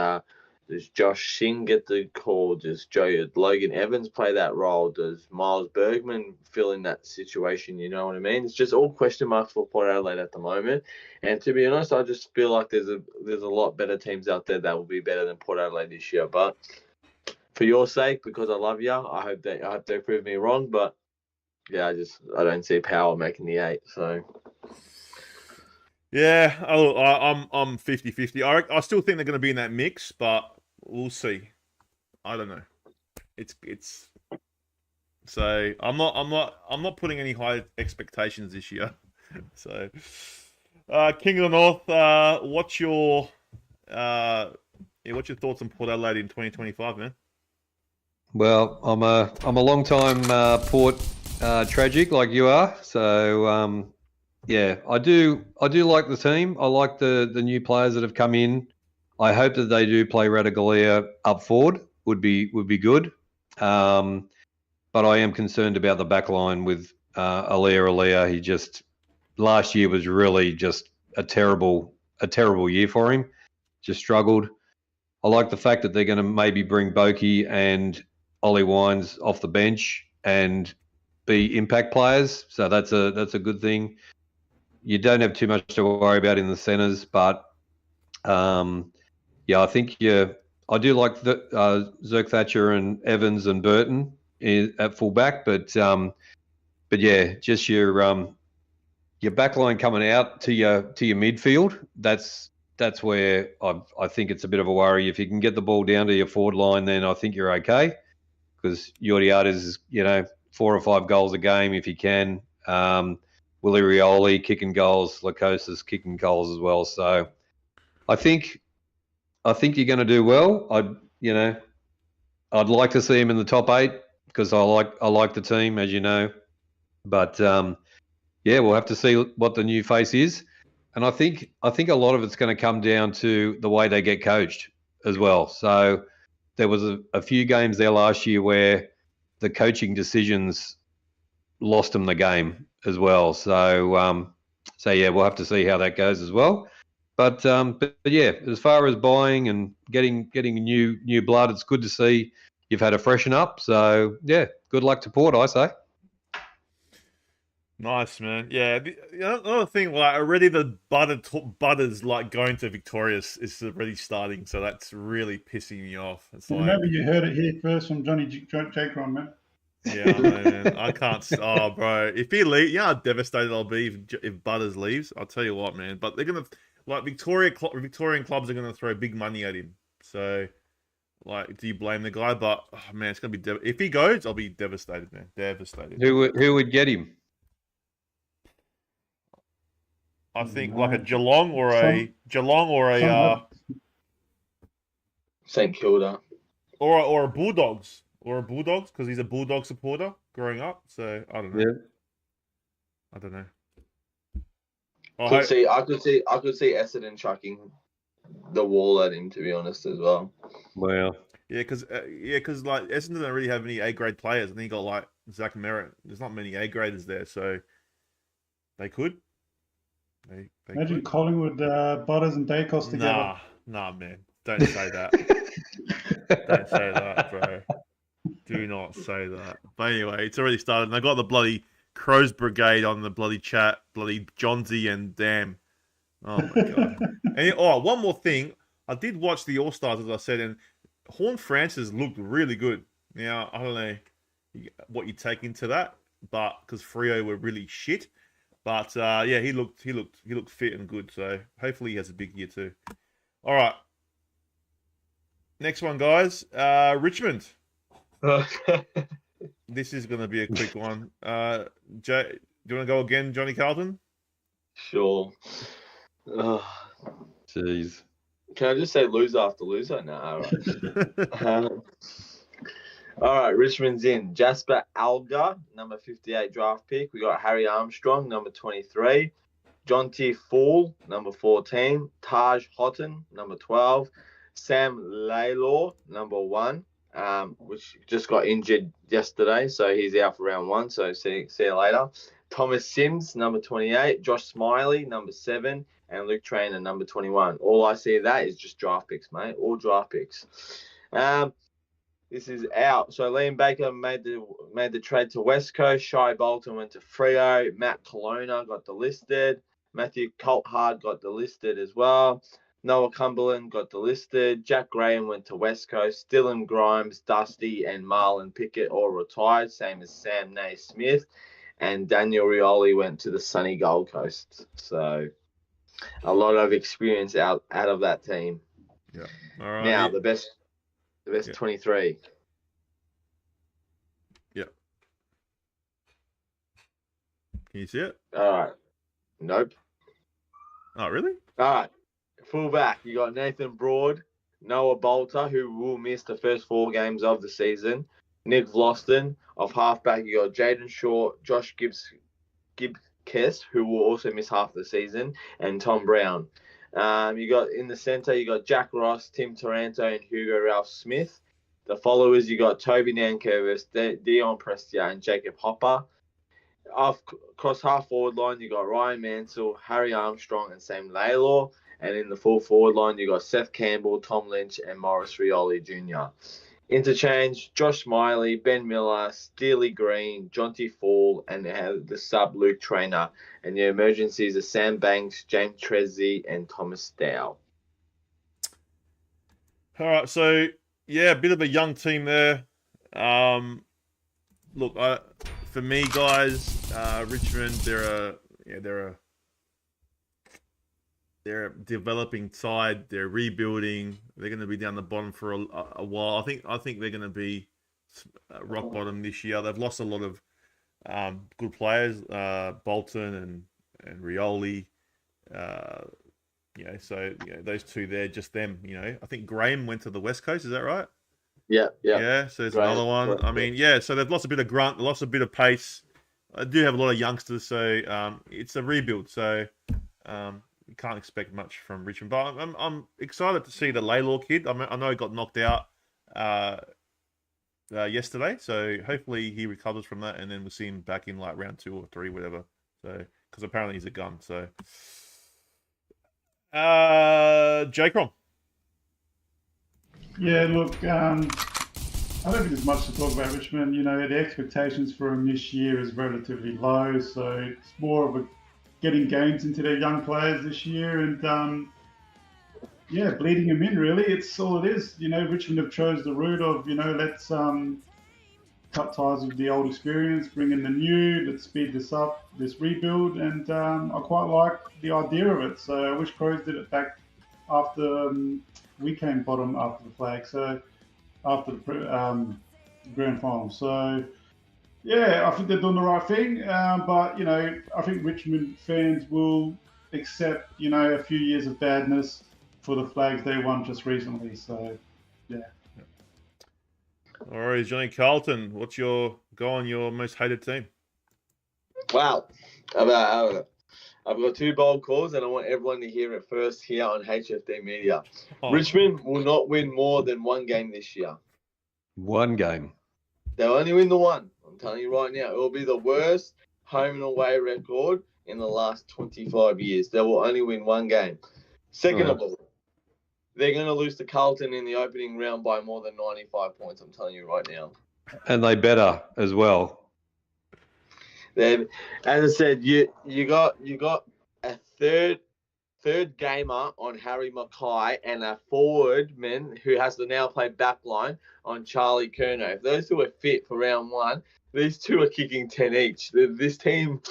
Josh Singh get the call? Does Logan Evans play that role? Does Miles Bergman fill in that situation? You know what I mean? It's just all question marks for Port Adelaide at the moment. And to be honest, I just feel like there's a lot better teams out there that will be better than Port Adelaide this year. But for your sake, because I love you, I hope they prove me wrong. But yeah, I don't see Power making the 8. So. Yeah, I'm 50-50. I still think they're going to be in that mix, but we'll see. I don't know. It's so I'm not putting any high expectations this year. So, King of the North, what's your thoughts on Port Adelaide in 2025, man? Well, I'm a long time Port tragic like you are, so yeah, I do like the team. I like the new players that have come in. I hope that they do play Radigalia up forward. Would be good. But I am concerned about the back line with Alia. He just last year was really just a terrible year for him. Just struggled. I like the fact that they're going to maybe bring Boki and Ollie Wines off the bench and be impact players. So that's a good thing. You don't have too much to worry about in the centres, but yeah, I think I do like the Zerk Thatcher and Evans and Burton at fullback, but yeah, just your backline coming out to your midfield. That's where I think it's a bit of a worry. If you can get the ball down to your forward line, then I think you're okay, because Yordiata is 4 or 5 goals a game if you can. Willie Rioli kicking goals, Lacosa's kicking goals as well. So I think you're going to do well. I'd like to see him in the top 8 because I like the team, as you know. But yeah, we'll have to see what the new face is. And I think a lot of it's going to come down to the way they get coached as well. So there was a few games there last year where the coaching decisions lost them the game as well. So yeah, we'll have to see how that goes as well. But yeah, as far as buying and getting new blood, it's good to see you've had a freshen up. So yeah, good luck to Port, I say. Nice, man. Yeah, another thing, like already the butters like going to Victoria is already starting, so that's really pissing me off. It's like, remember, you heard it here first from Johnny J-Crom, man. Yeah, I know, man. I can't. Oh, bro, if he leaves, how devastated I'll be if Butters leaves. I'll tell you what, man. But they're gonna Victorian clubs are gonna throw big money at him. So, do you blame the guy? But man, it's gonna be if he goes, I'll be devastated, man. Devastated. Who would get him? I think like a Geelong or a St Kilda. or a Bulldogs because he's a Bulldog supporter growing up. So I don't know. Yeah. I don't know. I could see Essendon chucking the wall at him, to be honest, as well. Well, Yeah, because like Essendon don't really have any A grade players, and he got like Zach Merritt. There's not many A graders there, so they could. They Imagine could. Collingwood, Butters and Dacos together. Nah, man. Don't say that. Don't say that, bro. Do not say that. But anyway, it's already started. And I got the bloody Crows Brigade on the bloody chat, bloody Johnsy and damn. Oh my god. And one more thing. I did watch the All Stars, as I said, and Horn Francis looked really good. Now I don't know what you take into that, but because Freo were really shit. But yeah, he looked fit and good. So hopefully he has a big year too. All right. Next one, guys. Richmond. This is going to be a quick one. Jay, do you want to go again, Johnny Carlton? Sure. jeez. Can I just say loser after loser? No, all right. All right, Richmond's in. Jasper Alga, number 58 draft pick. We got Harry Armstrong, number 23. Jonty Fall, number 14. Taj Houghton, number 12. Sam Laylor, number 1, which just got injured yesterday, so he's out for round 1, so see you later. Thomas Sims, number 28. Josh Smiley, number 7. And Luke Trainer, number 21. All I see of that is just draft picks, mate. All draft picks. This is out. So Liam Baker made the trade to West Coast. Shai Bolton went to Freo. Matt Colonna got delisted. Matthew Colthard got delisted as well. Noah Cumberland got delisted. Jack Graham went to West Coast. Dylan Grimes, Dusty, and Marlon Pickett all retired, same as Sam Naismith. And Daniel Rioli went to the sunny Gold Coast. So a lot of experience out of that team. Yeah. All right. Now the best 23. Yeah. Can you see it? All right. Nope. Oh, really? All right. Fullback, you got Nathan Broad, Noah Bolter, who will miss the first 4 games of the season. Nick Vlosten. Of halfback, you got Jaden Shaw, Josh Gibbs-Kess, who will also miss half the season, and Tom Brown. You got in the centre, you got Jack Ross, Tim Taranto, and Hugo Ralph-Smith. The followers, you got Toby Nankervis, Dion Prestia, and Jacob Hopper. Across half forward line, you got Ryan Mansell, Harry Armstrong, and Sam Laylor. And in the full forward line, you got Seth Campbell, Tom Lynch, and Morris Rioli Jr. Interchange, Josh Smiley, Ben Miller, Steely Green, Jonty Fall, and the sub Luke Trainer. And the emergencies are Sam Banks, James Trezzi, and Thomas Dow. All right, so yeah, a bit of a young team there. Look, for me, guys, Richmond, they're a developing side. They're rebuilding. They're going to be down the bottom for a while. I think they're going to be rock bottom this year. They've lost a lot of good players, Bolton and Rioli. So those two there, just them. I think Graham went to the West Coast. Is that right? Yeah. Yeah. So there's another one. I mean, yeah. So they've lost a bit of grunt, lost a bit of pace. I do have a lot of youngsters, so it's a rebuild. So. You can't expect much from Richmond, but I'm excited to see the Laylor kid. I know he got knocked out yesterday, so hopefully he recovers from that, and then we'll see him back in like round 2 or 3, whatever. So because apparently he's a gun. So J-Crom. Yeah, look, I don't think there's much to talk about Richmond. The expectations for him this year is relatively low, so it's more of a getting games into their young players this year and, bleeding them in, really. It's all it is. Richmond have chose the route of, let's cut ties with the old experience, bring in the new, let's speed this up, this rebuild, and I quite like the idea of it. So I wish Crows did it back after we came bottom after the flag, so after the grand final. So, yeah, I think they're doing the right thing, but I think Richmond fans will except, you know, a few years of badness for the flags they won just recently. So, yeah. All right, Johnny Carlton, what's your most hated team? Wow. I've got two bold calls, and I want everyone to hear it first here on HFD Media. Oh. Richmond will not win more than one game this year. One game. They'll only win the one. I'm telling you right now, it will be the worst home and away record in the last 25 years. They will only win one game. Second of all, they're going to lose to Carlton in the opening round by more than 95 points. I'm telling you right now. And they better as well. Then, as I said, you got a third gamer on Harry Mackay and a forwardman who has to now play backline on Charlie Curnow. If those two are fit for round one, these two are kicking 10 each. This team,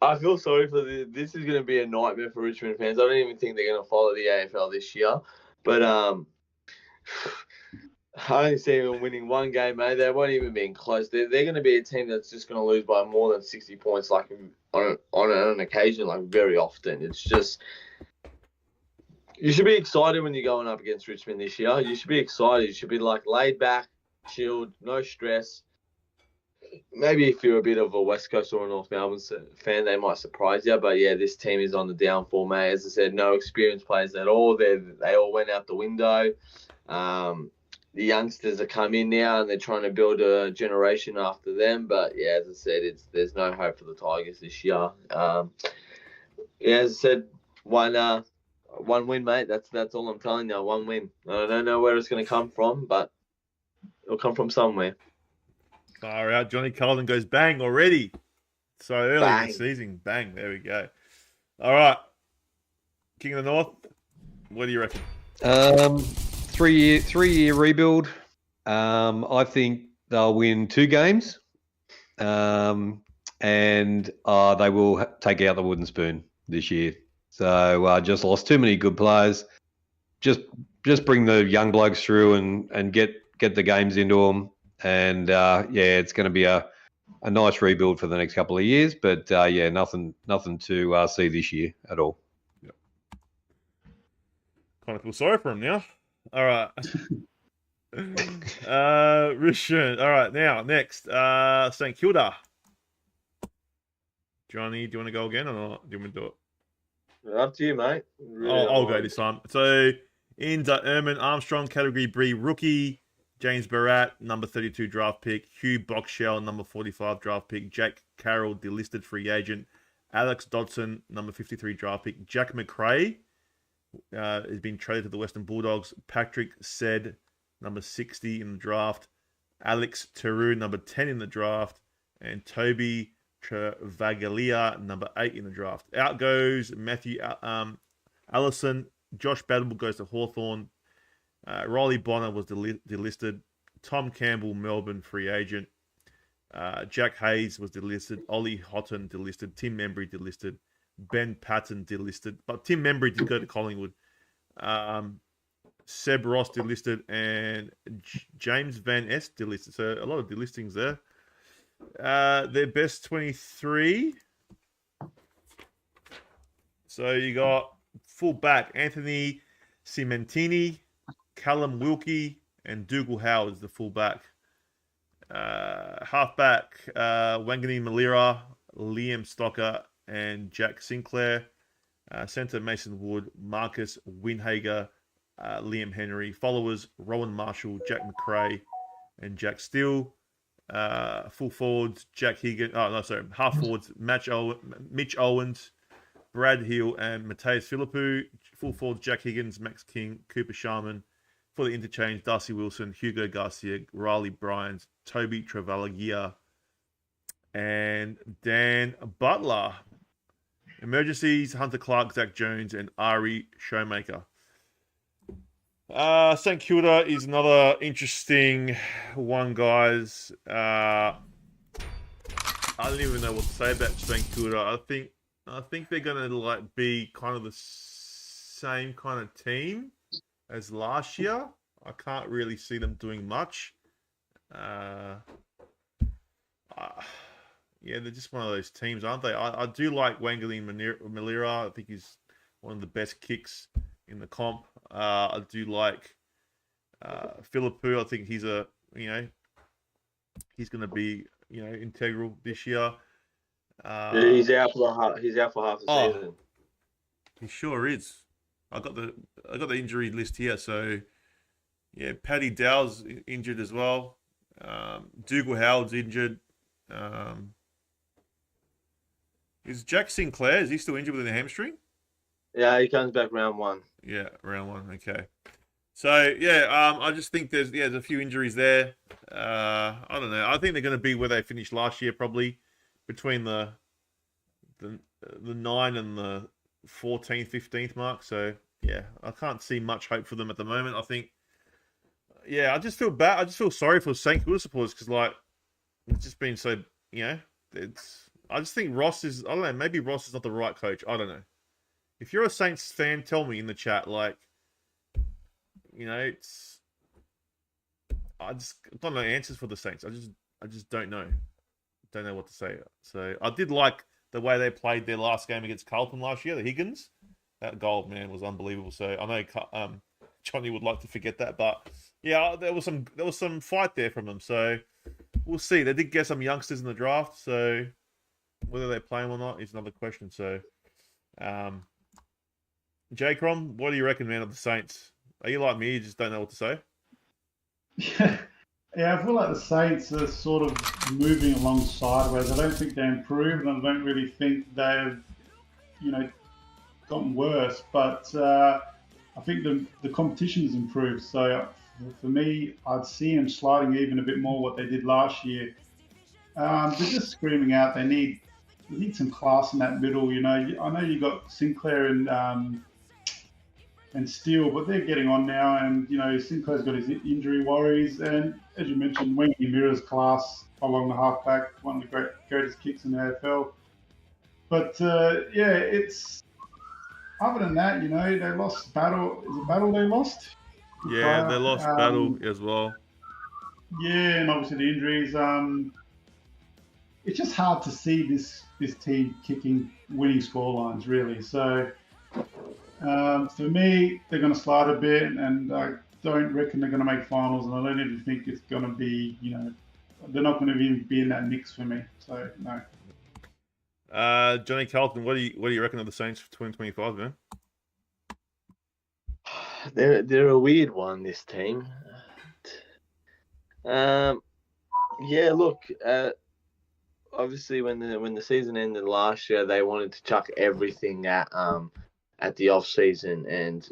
I feel sorry for this is going to be a nightmare for Richmond fans. I don't even think they're going to follow the AFL this year. But I only see them winning one game, mate. They won't even be close. They're going to be a team that's just going to lose by more than 60 points, like on an occasion, like very often. It's just you should be excited when you're going up against Richmond this year. You should be excited. You should be like laid back, chilled, no stress. Maybe if you're a bit of a West Coast or a North Melbourne fan, they might surprise you. But yeah, this team is on the downfall, mate. As I said, no experienced players at all. They all went out the window. The youngsters are coming now and they're trying to build a generation after them. But yeah, as I said, there's no hope for the Tigers this year. Yeah, as I said, one win, mate. That's all I'm telling you. One win. I don't know where it's going to come from, but it'll come from somewhere. Far out. Johnny Carlton goes bang already. So early in the season. Bang. There we go. All right. King of the North, what do you reckon? 3-year rebuild. I think they'll win 2 games, and they will take out the wooden spoon this year. So just lost too many good players. Just bring the young blokes through and get the games into them. And yeah, it's going to be a nice rebuild for the next couple of years. But yeah, nothing to see this year at all. Yep. Kind of feel sorry for him now. All right. Richmond. All right, now next, St Kilda. Johnny, do you want to go again or not? Do you want me to do it? Up to you, mate. Really I'll go this time. So in Erman Armstrong, category B rookie. James Barat, number 32 draft pick. Hugh Boxshell, number 45 draft pick. Jack Carroll, delisted free agent. Alex Dodson, number 53 draft pick. Jack McRae has been traded to the Western Bulldogs. Patrick Said, number 60 in the draft. Alex Teru, number 10 in the draft. And Toby Travaglia, number 8 in the draft. Out goes Matthew Allison. Josh Battle goes to Hawthorn. Riley Bonner was delisted. Tom Campbell, Melbourne free agent. Jack Hayes was delisted. Ollie Houghton delisted. Tim Membry delisted. Ben Patton delisted. But Tim Membry did go to Collingwood. Seb Ross delisted. And James Van Es delisted. So a lot of delistings there. Their best 23. So you got fullback Anthony Cimentini, Callum Wilkie, and Dougal Howard is the fullback. Halfback, Wangani Malira, Liam Stocker, and Jack Sinclair. Centre, Mason Wood, Marcus Winhager, Liam Henry. Followers, Rowan Marshall, Jack McRae, and Jack Steele. Full forwards, Jack Higgins. Oh, no, sorry. Half forwards, Mitch Owens, Brad Hill, and Mateus Philippou. Full forwards, Jack Higgins, Max King, Cooper Sharman. For the interchange, Darcy Wilson, Hugo Garcia, Riley Bryans, Toby Travaglia, and Dan Butler. Emergencies, Hunter Clark, Zach Jones, and Ari Showmaker. St Kilda is another interesting one, guys. I don't even know what to say about St Kilda. I think they're gonna be kind of the same kind of team as last year. I can't really see them doing much. yeah, they're just one of those teams, aren't they? I do like Wangali Malira. I think he's one of the best kicks in the comp. I do like Philippou. I think he's he's going to be integral this year. He's out for half the season. He sure is. I got the injury list here. So yeah, Paddy Dow's injured as well. Dougal Howard's injured. Is Jack Sinclair? Is he still injured with a hamstring? Yeah, he comes back round 1. Yeah, round 1. Okay. So yeah, I just think there's a few injuries there. I don't know. I think they're going to be where they finished last year, probably between the 9 and the 14th, 15th mark. So yeah, I can't see much hope for them at the moment. I think, yeah, I just feel bad. I just feel sorry for St Kilda supporters because it's just been so I just think Ross is. I don't know. Maybe Ross is not the right coach. I don't know. If you're a Saints fan, tell me in the chat. It's. I've got no answers for the Saints. I just don't know. Don't know what to say. So I did like the way they played their last game against Carlton last year. The Higgins, that goal, man, was unbelievable. So I know Johnny would like to forget that, but yeah, there was some fight there from them. So we'll see. They did get some youngsters in the draft. So whether they play them or not is another question. So, J-Crom, what do you reckon, man, of the Saints? Are you like me? You just don't know what to say? Yeah, I feel like the Saints are sort of moving along sideways. I don't think they improved, and I don't really think they've, gotten worse. But I think the competition has improved. So for me, I'd see them sliding even a bit more what they did last year. They're just screaming out. They need some class in that middle. I know you got Sinclair and Steele, but they're getting on now. And Sinclair's got his injury worries, and as you mentioned, Wangi Mira's class along the halfback, one of the greatest kicks in the AFL. But yeah, it's other than that, they lost Battle. Is it Battle they lost? Yeah, they lost Battle as well. Yeah, and obviously the injuries. It's just hard to see this team winning scorelines, really. So for me, they're going to slide a bit, and I don't reckon they're going to make finals, and I don't even think it's going to be, they're not going to even be in that mix for me. So no. Johnny Carlton, what do you reckon of the Saints for 2025, man? They're a weird one, this team. Yeah, look. Obviously, when the season ended last year, they wanted to chuck everything at the off season, and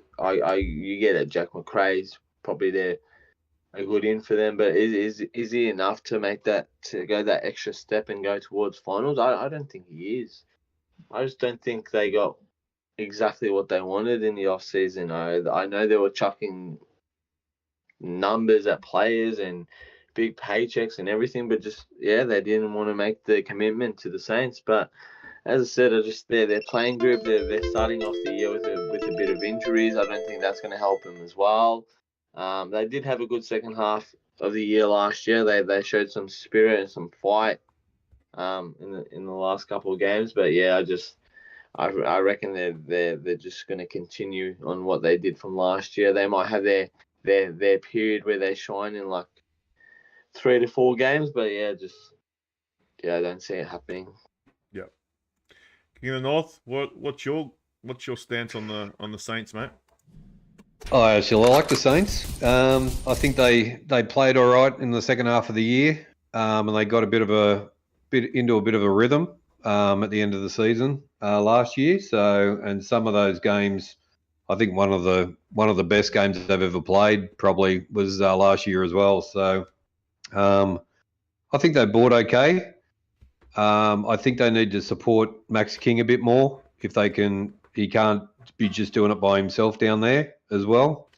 you get it. Jack McRae's probably there a good in for them, but is he enough to go that extra step and go towards finals? I don't think he is. I just don't think they got exactly what they wanted in the off season. I know they were chucking numbers at players and big paychecks and everything, but they didn't want to make the commitment to the Saints. But as I said, their playing group, they're starting off the year with a bit of injuries. I don't think that's going to help them as well. They did have a good second half of the year last year. They showed some spirit and some fight in the last couple of games. But yeah, I reckon they're just going to continue on what they did from last year. They might have their period where they shine in 3 to 4 games, but I don't see it happening. Yeah. King of the North, what's your stance on the Saints, mate? I like the Saints. I think they played all right in the second half of the year, and they got into a bit of a rhythm at the end of the season last year. So, and some of those games, I think one of the best games they've ever played probably was last year as well. So, I think they bought okay. I think they need to support Max King a bit more if they can. He can't be just doing it by himself down there as well.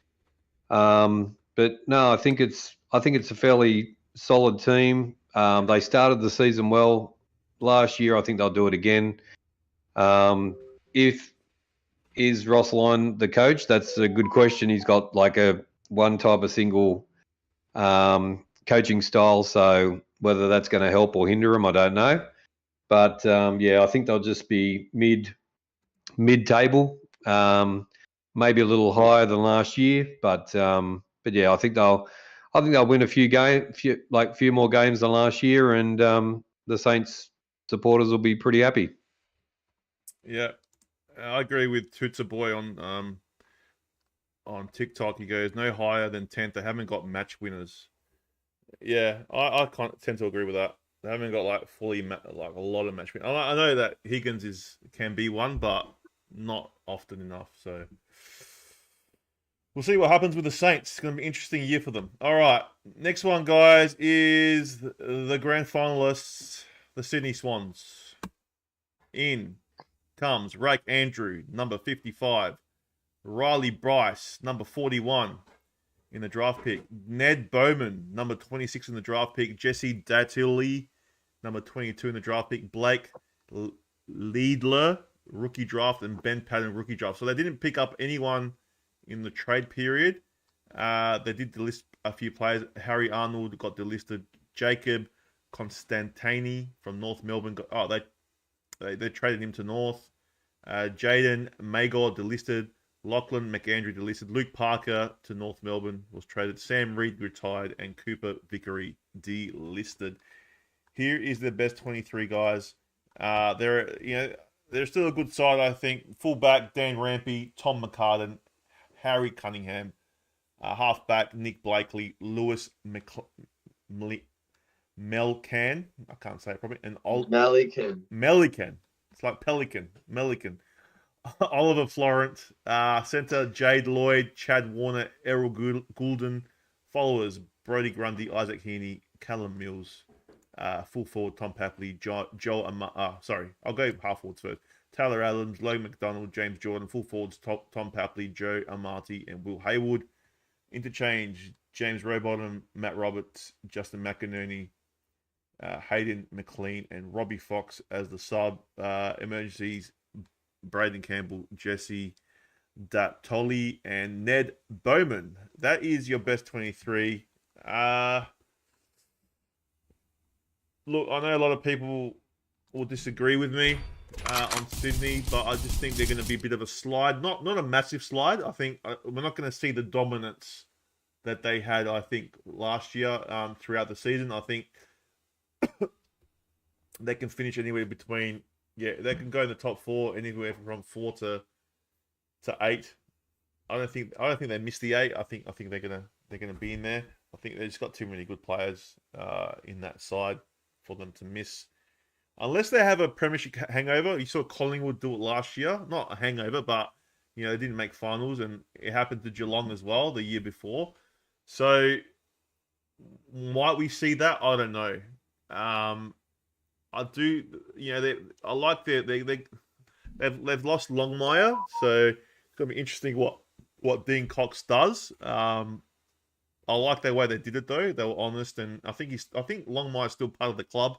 But no, I think it's a fairly solid team. They started the season well last year. I think they'll do it again. Is Ross Lyon the coach? That's a good question. He's got one type of single coaching style. So whether that's going to help or hinder him, I don't know. But yeah, I think they'll just be mid-table, maybe a little higher than last year. But yeah, I think they'll win a few more games than last year, and the Saints supporters will be pretty happy. Yeah, I agree with Tootsa Boy on TikTok. He goes no higher than 10th. They haven't got match winners. Yeah, I can't tend to agree with that. They haven't got like a lot of match winners. I know that Higgins can be one, but not often enough. So we'll see what happens with the Saints. It's going to be an interesting year for them. All right, next one, guys, is the grand finalists, the Sydney Swans. In comes Rake Andrew, number 55. Riley Bryce, number 41 in the draft pick. Ned Bowman, number 26 in the draft pick. Jesse Datilli, number 22 in the draft pick. Blake Liedler, rookie draft. And Ben Patton, rookie draft. So they didn't pick up anyone in the trade period. They did delist a few players. Harry Arnold got delisted. Jacob Constantini from North Melbourne. They traded him to North. Jaden Magor delisted. Lachlan McAndrew delisted. Luke Parker to North Melbourne was traded. Sam Reid retired, and Cooper Vickery delisted. Here is the best 23 guys. They're still a good side, I think. Fullback Dan Rampy, Tom McCartan, Harry Cunningham, halfback Nick Blakely, Lewis Melcan. I can't say it properly. And Melican. It's like Pelican. Melican. Oliver Florent, centre Jade Lloyd, Chad Warner, Errol Goulden, followers Brody Grundy, Isaac Heaney, Callum Mills, full forward Tom Papley, I'll go half forwards first. Taylor Adams, Logan McDonald, James Jordan, full forwards Tom Papley, Joe Amati, and Will Haywood. Interchange James Rowbottom, Matt Roberts, Justin McInerney, Hayden McLean, and Robbie Fox as the sub. Emergencies Braden Campbell, Jesse Dattoli, and Ned Bowman. That is your best 23. Look, I know a lot of people will disagree with me on Sydney, but I just think they're going to be a bit of a slide. Not a massive slide. I think we're not going to see the dominance that they had, I think, last year throughout the season. I think they can finish anywhere between... Yeah, they can go in the top 4, anywhere from 4 to 8. I don't think they missed the 8. I think they're gonna be in there. I think they just got too many good players in that side for them to miss, unless they have a premiership hangover. You saw Collingwood do it last year, not a hangover, but they didn't make finals, and it happened to Geelong as well the year before. So might we see that? I don't know. I do, I like they've lost Longmire, so it's gonna be interesting what Dean Cox does. I like the way they did it though; they were honest, and I think Longmire's still part of the club.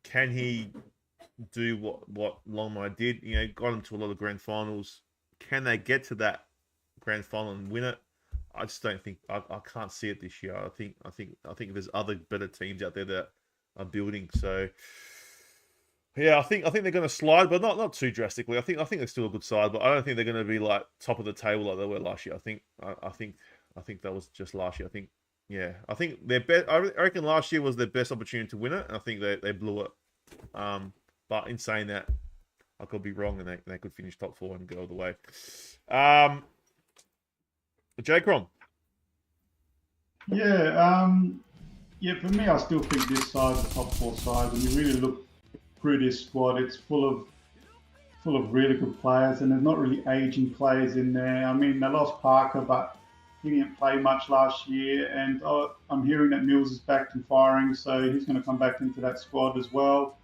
Can he do what Longmire did? Got him to a lot of grand finals. Can they get to that grand final and win it? I just don't think I can't see it this year. I think there's other better teams out there that are building. So yeah, I think they're going to slide, but not too drastically. I think they're still a good side, but I don't think they're going to be like top of the table like they were last year. I think that was just last year. I think their best. I reckon last year was their best opportunity to win it, and I think they blew it. But in saying that, I could be wrong, and they could finish top 4 and go all the way. J-Crom. Yeah, for me, I still think this side, the top 4 side, when you really look through this squad, it's full of really good players, and there's not really aging players in there. I mean, they lost Parker, but he didn't play much last year, and I'm hearing that Mills is back and firing, so he's going to come back into that squad as well.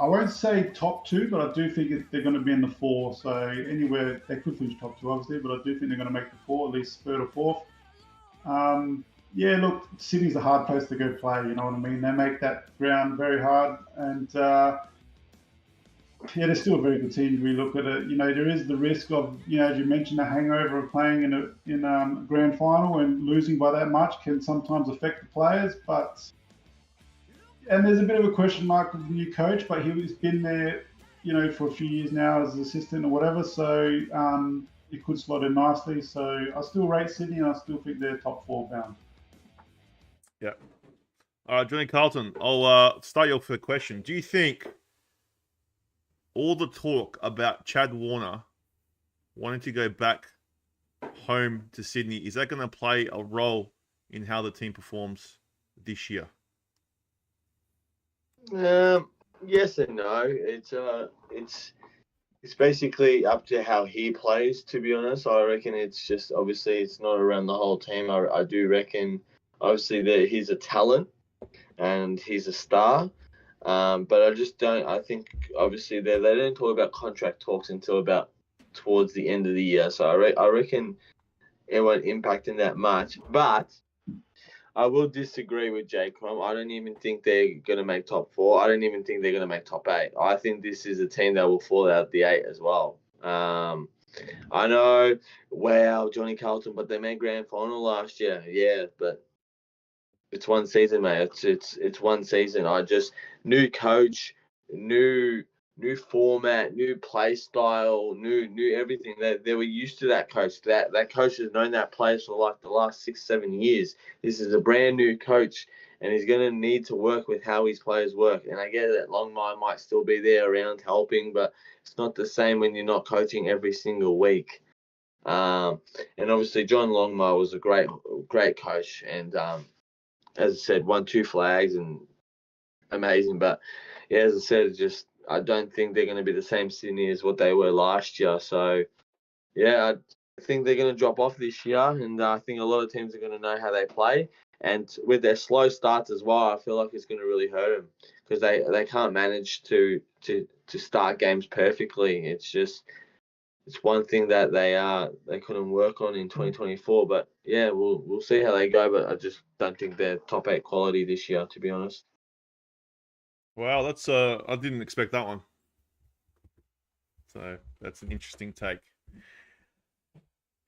I won't say top 2, but I do think they're going to be in the 4. So anywhere, they could finish top 2, obviously, but I do think they're going to make the 4, at least 3rd or 4th. Sydney's a hard place to go play, you know what I mean? They make that ground very hard, and they're still a very good team if we look at it. There is the risk of, as you mentioned, a hangover of playing in a grand final, and losing by that much can sometimes affect the players, but and there's a bit of a question mark with the new coach, but he's been there, for a few years now as an assistant or whatever. So he could slot in nicely. So I still rate Sydney, and I still think they're top 4 bound. Yeah. All right, Johnny Carlton, I'll start you off with a question. Do you think all the talk about Chad Warner wanting to go back home to Sydney, is that going to play a role in how the team performs this year? Yes and no. It's basically up to how he plays, to be honest. I reckon it's just, obviously, it's not around the whole team. I do reckon, obviously, that he's a talent and he's a star. But I just don't, I think, obviously, they don't talk about contract talks until about towards the end of the year. So I reckon it won't impact him that much. But I will disagree with J-Crom. I don't even think they're going to make top 4. I don't even think they're going to make top 8. I think this is a team that will fall out the 8 as well. I know, wow, Johnny Carlton, but they made grand final last year. Yeah, but it's one season, mate. It's one season. New coach, new format, new play style, new everything. They were used to that coach. That coach has known that place for like the last 6-7 years. This is a brand new coach, and he's going to need to work with how his players work. And I get that Longmire might still be there around helping, but it's not the same when you're not coaching every single week. And obviously John Longmire was a great coach, and as I said, won 2 flags and amazing. But yeah, as I said, I don't think they're going to be the same Sydney as what they were last year. So, yeah, I think they're going to drop off this year, and I think a lot of teams are going to know how they play. And with their slow starts as well, I feel like it's going to really hurt them because they can't manage to start games perfectly. It's one thing that they couldn't work on in 2024. But yeah, we'll see how they go. But I just don't think they're top 8 quality this year, to be honest. Wow, that's I didn't expect that one. So that's an interesting take.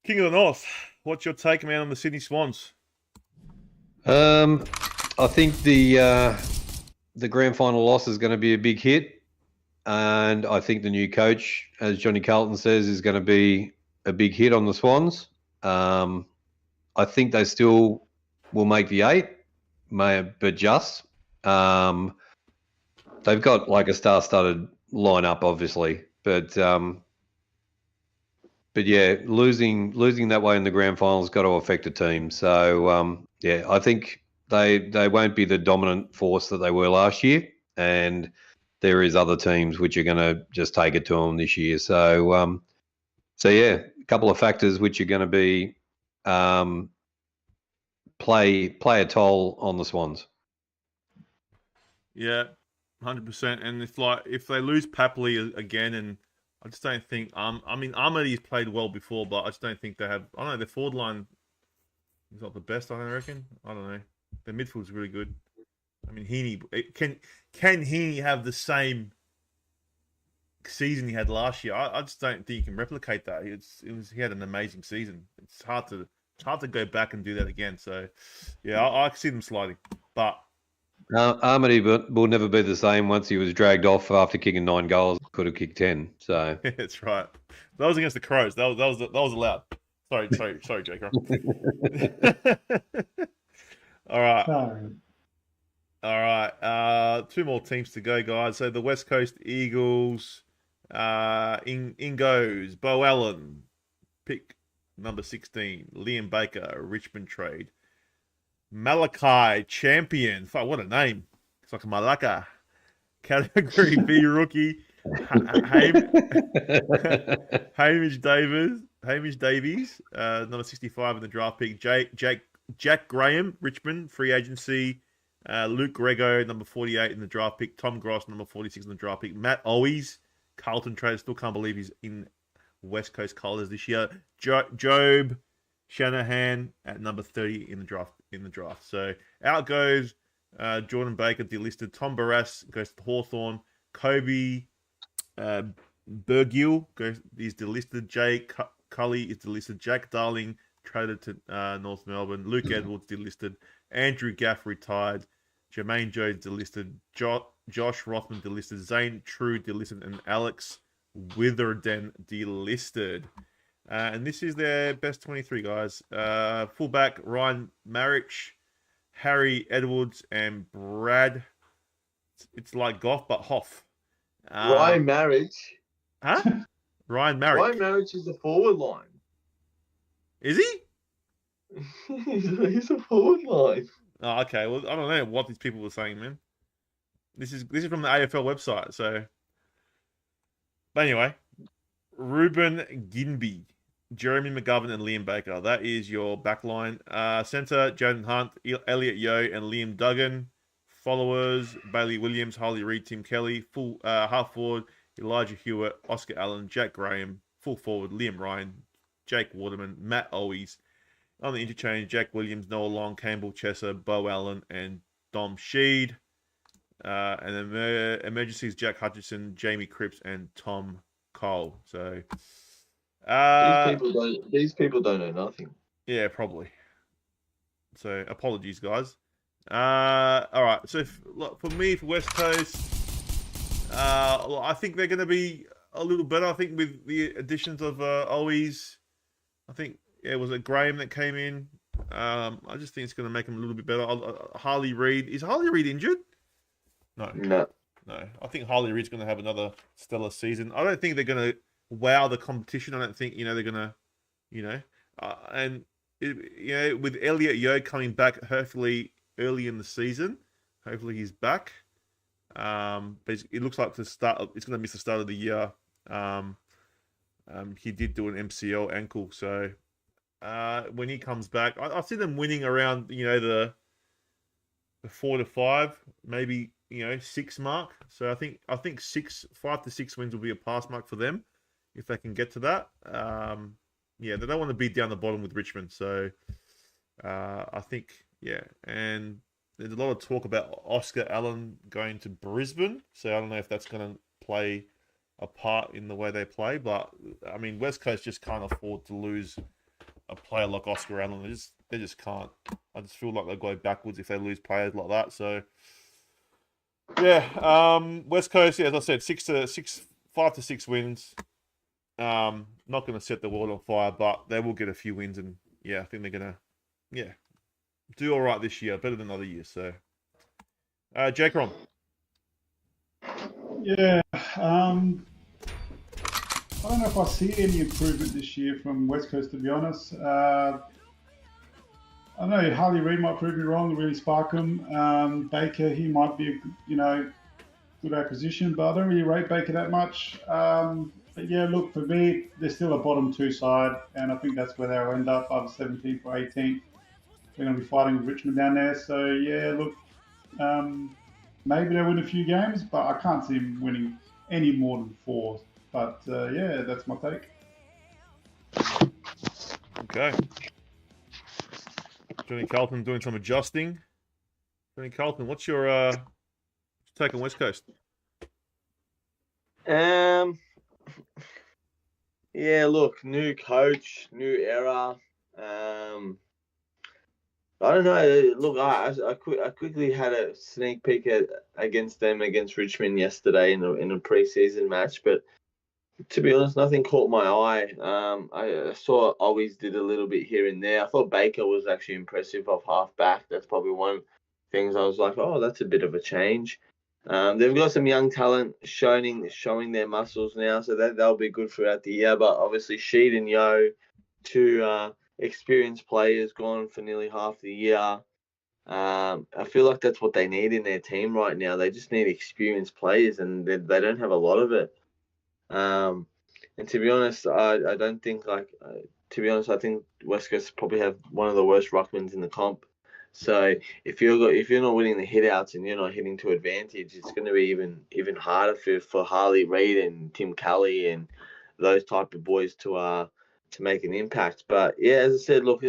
King of the North, what's your take, man, on the Sydney Swans? I think the grand final loss is going to be a big hit, and I think the new coach, as Johnny Carlton says, is going to be a big hit on the Swans. I think they still will make the 8, but just. They've got like a star-studded lineup, obviously, but yeah, losing that way in the grand final has got to affect a team. So yeah, I think they won't be the dominant force that they were last year, and there is other teams which are going to just take it to them this year. So yeah, a couple of factors which are going to be play a toll on the Swans. Yeah. 100%, and if they lose Papley again, and I just don't think Armity's played well before, but I just don't think they have. I don't know, their forward line is not the best. I reckon. I don't know. Their midfield's really good. I mean, Heaney can Heaney have the same season he had last year? I just don't think you can replicate that. He had an amazing season. It's hard to go back and do that again. So yeah, I see them sliding, but. Armity will never be the same once he was dragged off after kicking 9 goals. Could have kicked 10. So that's right. That was against the Crows. That was allowed. Sorry, J-Crom. All right. 2 more teams to go, guys. So the West Coast Eagles, in goes Bo Allen, pick number 16. Liam Baker, Richmond trade. Malachi champion. Fuck, what a name. It's like a Malacca. Category B rookie. Hamish Davies, number 65 in the draft pick. Jack Graham, Richmond, free agency. Luke Grego, number 48 in the draft pick. Tom Gross, number 46 in the draft pick. Matt Owies, Carlton trade. Still can't believe he's in West Coast Colours this year. Job Shanahan at number 30 in the draft. So out goes Jordan Baker, delisted. Tom Barras goes to Hawthorn. Kobe Bergill is delisted. Jay Cully is delisted. Jack Darling traded to North Melbourne. Luke Edwards delisted. Andrew Gaff retired. Jermaine Jones delisted, Josh Rothman delisted, Zane True delisted, and Alex Witherden delisted. And this is their best 23 guys. Fullback Ryan Marich, Harry Edwards, and Brad. It's like Goff but Hoff. Ryan Marriage. Huh? Ryan Marich. Ryan Marriage is the forward line. Is he? He's a forward line. Oh, okay. Well, I don't know what these people were saying, man. This is from the AFL website, so. But anyway, Ruben Ginby, Jeremy McGovern, and Liam Baker. That is your backline. Centre, Jaden Hunt, Elliot Yeo, and Liam Duggan. Followers, Bailey Williams, Harley Reid, Tim Kelly. Full half forward, Elijah Hewitt, Oscar Allen, Jack Graham. Full forward, Liam Ryan, Jake Waterman, Matt Owies. On the interchange, Jack Williams, Noah Long, Campbell Chesser, Bo Allen, and Dom Sheed. And then emergencies, Jack Hutchinson, Jamie Cripps, and Tom Cole. So these people don't know nothing. Yeah, probably. So apologies, guys. All right. So for me, for West Coast, I think they're going to be a little better. I think with the additions of Owies, I think was it Graham that came in? I just think it's going to make them a little bit better. Harley Reid, is Harley Reid injured? No. I think Harley Reid's going to have another stellar season. I don't think they're going to wow the competition. I don't think they're going to, with Elliot Yeo coming back hopefully early in the season, hopefully he's back. But it looks like it's going to miss the start of the year. He did do an MCL ankle, so when he comes back, I see them winning around the 4 to 5, maybe 6 mark. So I think 5 to 6 wins will be a pass mark for them if they can get to that. They don't want to be down the bottom with Richmond. So I think and there's a lot of talk about Oscar Allen going to Brisbane. So I don't know if that's going to play a part in the way they play, but I mean West Coast just can't afford to lose a player like Oscar Allen. They just can't. I just feel like they'll go backwards if they lose players like that. So West Coast, as I said, 5 to 6 wins. Not going to set the world on fire, but they will get a few wins, and I think they're going to do all right this year, better than other years. So J-Crom. I don't know if I see any improvement this year from West Coast, to be honest. I don't know, Harley Reid might prove me wrong, really spark him. Baker, he might be a good acquisition, but I don't really rate Baker that much. But look, for me, they're still a bottom 2 side, and I think that's where they'll end up, either 17th or 18th. They're going to be fighting with Richmond down there. So, maybe they'll win a few games, but I can't see them winning any more than 4. But, that's my take. Okay. Johnny Carlton doing some adjusting. Johnny Carlton, what's your take on West Coast? Look, new coach, new era. I don't know. Look, I quickly had a sneak peek against Richmond yesterday in a preseason match, but to be honest, nothing caught my eye. I saw always did a little bit here and there. I thought Baker was actually impressive off half back. That's probably one of the things I was like, oh, that's a bit of a change. They've got some young talent showing their muscles now, so that'll be good throughout the year. But obviously, Sheed and Yo, 2 experienced players, gone for nearly half the year. I feel like that's what they need in their team right now. They just need experienced players, and they don't have a lot of it. And to be honest, I don't think I think West Coast probably have one of the worst ruckmans in the comp. So if you're not winning the hitouts and you're not hitting to advantage, it's going to be even harder for Harley Reid and Tim Kelly and those type of boys to make an impact. But as I said, look,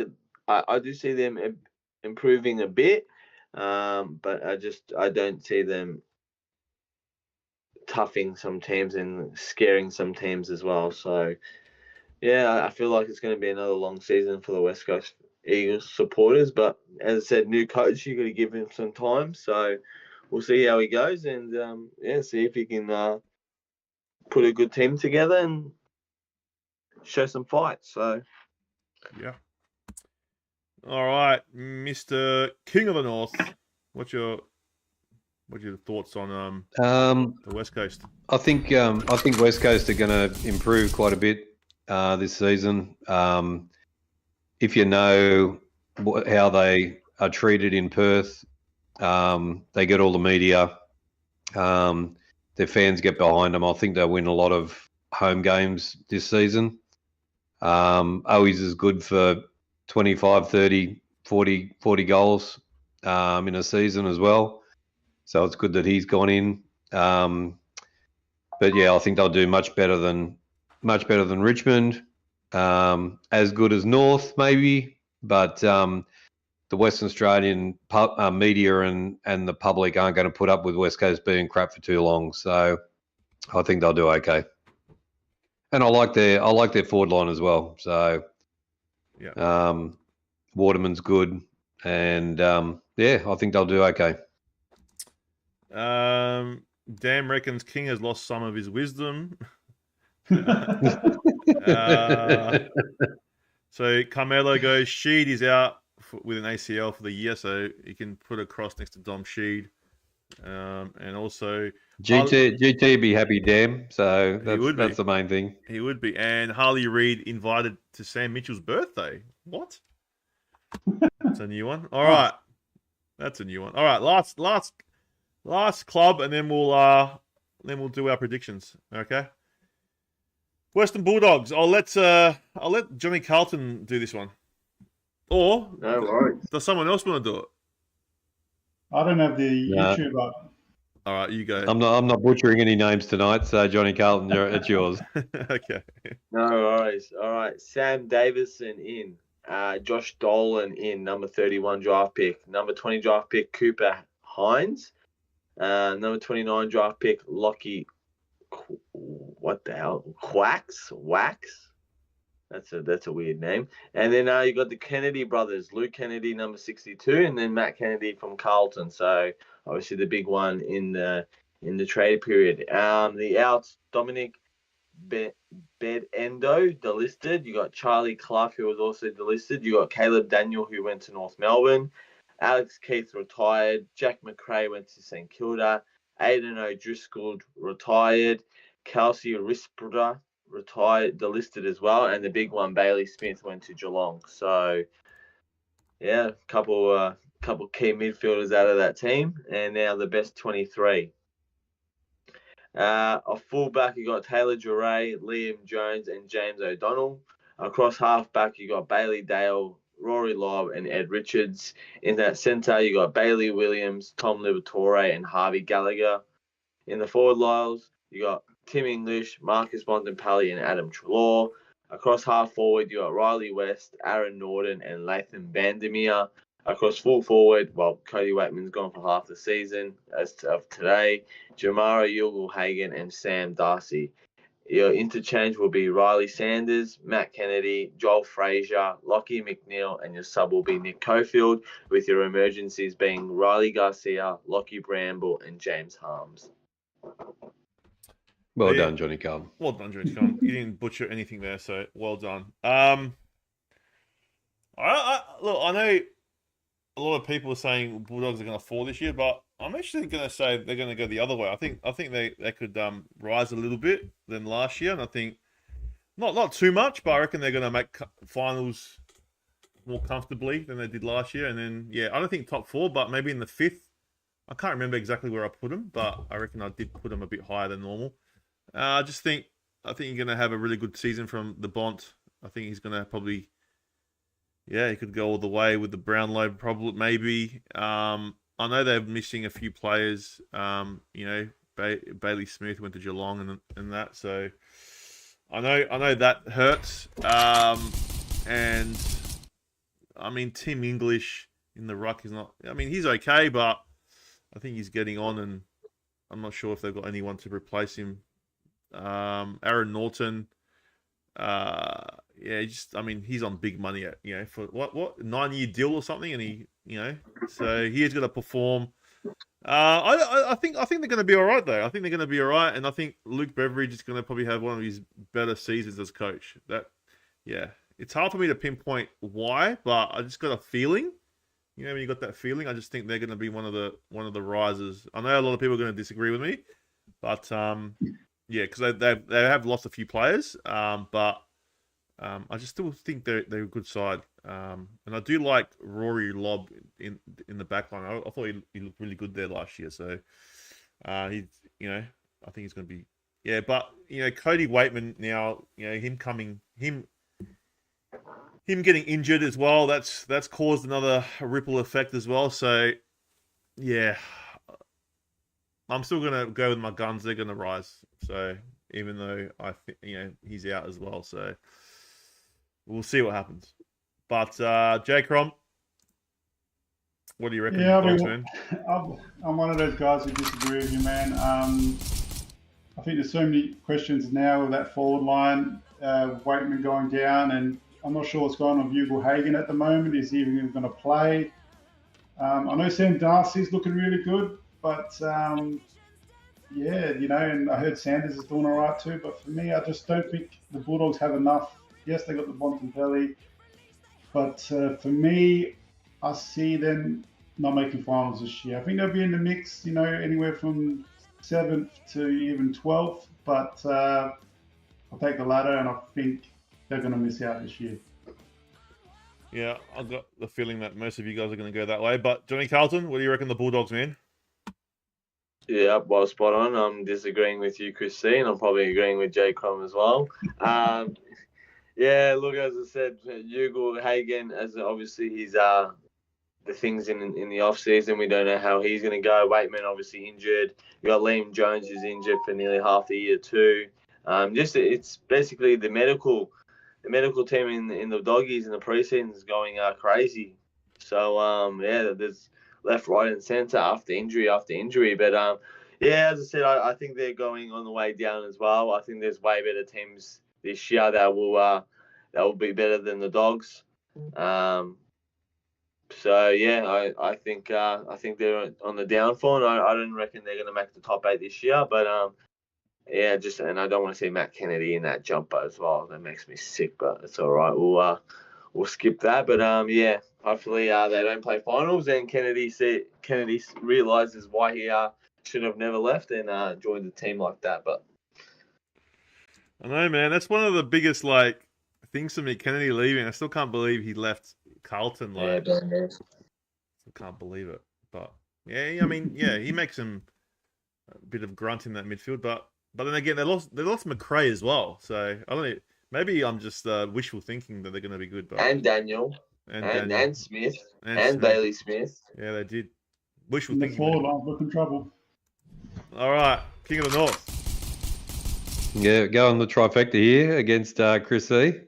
I do see them improving a bit, but I don't see them toughing some teams and scaring some teams as well. So I feel like it's going to be another long season for the West Coast Eagles supporters. But as I said, new coach, you got to give him some time. So we'll see how he goes, and see if he can put a good team together and show some fight. So Yeah. All right, Mr. King of the North. What's your thoughts on the West Coast? I think West Coast are going to improve quite a bit this season. If you know how they are treated in Perth, they get all the media. Their fans get behind them. I think they'll win a lot of home games this season. Owies is good for 25, 30, 40 goals in a season as well. So it's good that he's gone in. But yeah, I think they'll do much better than Richmond. As good as North, maybe. But the Western Australian media and the public aren't going to put up with West Coast being crap for too long. So I think they'll do okay. And I like their forward line as well. So yeah, Waterman's good, and I think they'll do okay. Dan reckons King has lost some of his wisdom. So Carmelo goes, Sheed is out with an ACL for the year, so he can put a cross next to Dom Sheed. And also GT would be happy, damn. So that's the main thing. He would be. And Harley Reid invited to Sam Mitchell's birthday. What? That's a new one. All right. That's a new one. All right, last club, and then we'll do our predictions. Okay. Western Bulldogs. I'll let Johnny Carlton do this one. Or no worries. Does someone else want to do it? I don't have the YouTube up. All right, you go. I'm not butchering any names tonight, so Johnny Carlton, it's yours. Okay. No worries. All right. Sam Davison in. Josh Dolan in, number 31 draft pick. Number 20 draft pick, Cooper Hines. Number 29 draft pick, Lockie. What the hell? Wax. That's a weird name. And then you got the Kennedy brothers, Luke Kennedy, number 62, and then Matt Kennedy from Carlton. So obviously the big one in the trade period. The outs, Dominic Bedendo, delisted. You got Charlie Clough, who was also delisted. You got Caleb Daniel, who went to North Melbourne. Alex Keith retired. Jack McRae went to St Kilda. Aidan O'Driscoll retired. Kelsey Rispera retired, delisted as well. And the big one, Bailey Smith, went to Geelong. So, yeah, couple key midfielders out of that team. And now the best 23. A fullback, you got Taylor Duray, Liam Jones, and James O'Donnell. Across halfback, you got Bailey Dale, Rory Lobb, and Ed Richards. In that centre, you got Bailey Williams, Tom Liberatore, and Harvey Gallagher. In the forward lines, you got Tim English, Marcus Bontempelli, and Adam Treloar. Across half forward, you got Riley West, Aaron Norton, and Lathan Vandermeer. Across full forward, Cody Waitman's gone for half the season as of today. Jamara Ugle-Hagan and Sam Darcy. Your interchange will be Riley Sanders, Matt Kennedy, Joel Frazier, Lockie McNeil, and your sub will be Nick Cofield, with your emergencies being Riley Garcia, Lockie Bramble, and James Harms. Well done, Johnny Carlton. Well done, Johnny Carlton. You didn't butcher anything there, so well done. I know a lot of people are saying Bulldogs are going to fall this year, but I'm actually going to say they're going to go the other way. I think they could rise a little bit than last year, and I think not too much, but I reckon they're going to make finals more comfortably than they did last year. And then I don't think top 4, but maybe in the 5th. I can't remember exactly where I put them, but I reckon I did put them a bit higher than normal. I think you're going to have a really good season from the Bont. I think he's going to probably. Yeah, he could go all the way with the Bronwlow, probably, maybe. I know they're missing a few players. Bailey Smith went to Geelong and that, so I know that hurts. And I mean, Tim English in the ruck is not. I mean, he's okay, but I think he's getting on, and I'm not sure if they've got anyone to replace him. Aaron Norton. yeah, he's on big money for what 9-year deal or something, and so he is going to perform. I think they're going to be all right though. I think they're going to be all right, and I think Luke Beveridge is going to probably have one of his better seasons as coach. It's hard for me to pinpoint why, but I just got a feeling. When you got that feeling, I just think they're going to be one of the risers. I know a lot of people are going to disagree with me, but because they have lost a few players, but I just still think they're a good side, and I do like Rory Lobb in the back line. I thought he looked really good there last year, so I think he's going to be But Cody Waitman now, him getting injured as well. That's caused another ripple effect as well. So I'm still going to go with my guns. They're going to rise. So even though I think he's out as well, so. We'll see what happens. But J-Crom, what do you reckon? Yeah, man? I'm one of those guys who disagree with you, man. I think there's so many questions now with that forward line, Waitman going down, and I'm not sure what's going on with Hugo Hagen at the moment. Is he even going to play? I know Sam Darcy's looking really good, but and I heard Sanders is doing all right too. But for me, I just don't think the Bulldogs have enough. Yes, they got the Bontempelli, but for me, I see them not making finals this year. I think they'll be in the mix, anywhere from 7th to even 12th, but I'll take the latter, and I think they're going to miss out this year. Yeah, I've got the feeling that most of you guys are going to go that way. But Johnny Carlton, what do you reckon the Bulldogs, man? Yeah, well, spot on. I'm disagreeing with you, Christine. I'm probably agreeing with J-Crom as well. Yeah, look, as I said, Hugo Hagen, as obviously he's the things in the off season, we don't know how he's going to go. Waitman obviously injured. You got Liam Jones who's injured for nearly half the year too. It's basically the medical team in the doggies in the preseason is going crazy. So there's left, right, and centre after injury. But as I said, I think they're going on the way down as well. I think there's way better teams this year that will be better than the Dogs. I think they're on the downfall, and I don't reckon they're going to make the top 8 this year. But and I don't want to see Matt Kennedy in that jumper as well. That makes me sick, but it's all right. We'll skip that. But hopefully they don't play finals, and Kennedy realizes why he should have never left and joined the team like that. But I know, man. That's one of the biggest things for me. Kennedy leaving. I still can't believe he left Carlton. I still can't believe it. But he makes him a bit of grunt in that midfield. But then again, they lost McRae as well. So I don't know. Maybe I'm just wishful thinking that they're going to be good. But and Daniel and Smith and Bailey Smith. Yeah, they did. Wishful The thinking. forward line looking trouble. All right, King of the North. Yeah, go on the trifecta here against Chris C.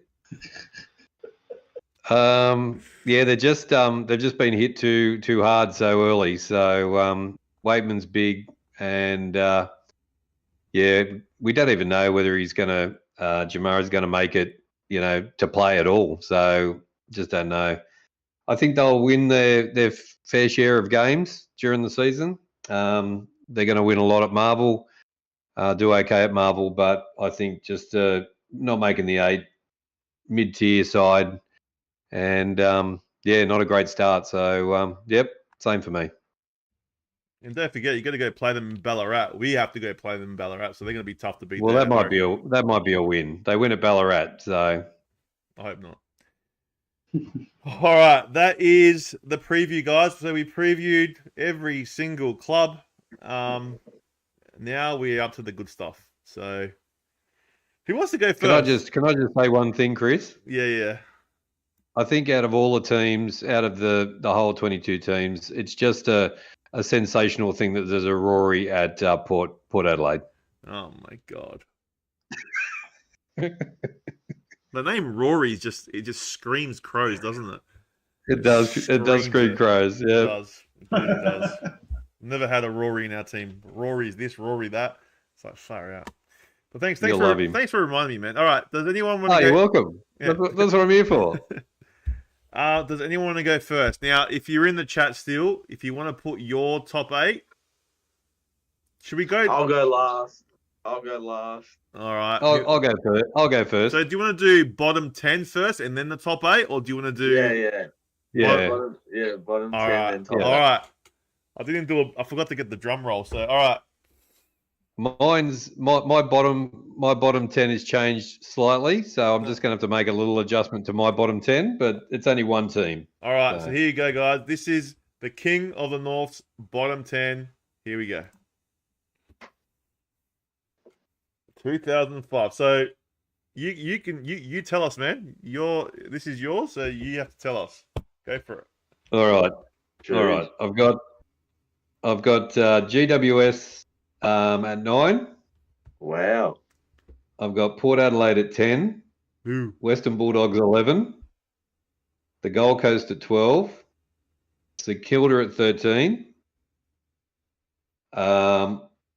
They've just been hit too hard so early. So Waitman's big, and we don't even know whether he's gonna Jamara's gonna make it, to play at all. So just don't know. I think they'll win their fair share of games during the season. They're going to win a lot at Marvel. Do okay at Marvel, but I think just not making the 8, mid-tier side, and not a great start. So same for me. And don't forget, you got to go play them in Ballarat. We have to go play them in Ballarat, so they're going to be tough to beat. Well, that might be a win. They win at Ballarat, so I hope not. All right, that is the preview, guys. So we previewed every single club. Now we're up to the good stuff. So who wants to go first? Can I just say one thing, Chris? Yeah. I think out of all the teams, out of the whole 22 teams, it's just a sensational thing that there's a Rory at Port Adelaide. Oh my God. The name Rory just screams Crows, doesn't it? It does. It does scream Crows. Yeah, it does. It really does. Never had a Rory in our team. Rory's this, Rory that. It's like far out. Well, thanks You'll love him. thanks for reminding me, man. All right. Does anyone want Oh, to go? you're welcome. Yeah. That's what I'm here for. Does anyone want to go first? Now, if you're in the chat still, if you want to put your top 8, should we go? I'll go last. All right. I'll go first. I'll go first. So, do you want to do bottom 10 first and then the top 8, or do you want to do? Yeah. Bottom 10 All right. and top. All right. I forgot to get the drum roll. So, all right. Mine's my bottom 10 is changed slightly, so I'm just going to have to make a little adjustment to my bottom 10, but it's only one team. All right. So here you go, guys. This is the King of the North's bottom 10. Here we go. 2005. So you tell us, man. This is yours, so you have to tell us. Go for it. All right. True. All right. I've got GWS at 9. Wow. I've got Port Adelaide at 10. Ooh. Western Bulldogs 11. The Gold Coast at 12. St Kilda at 13.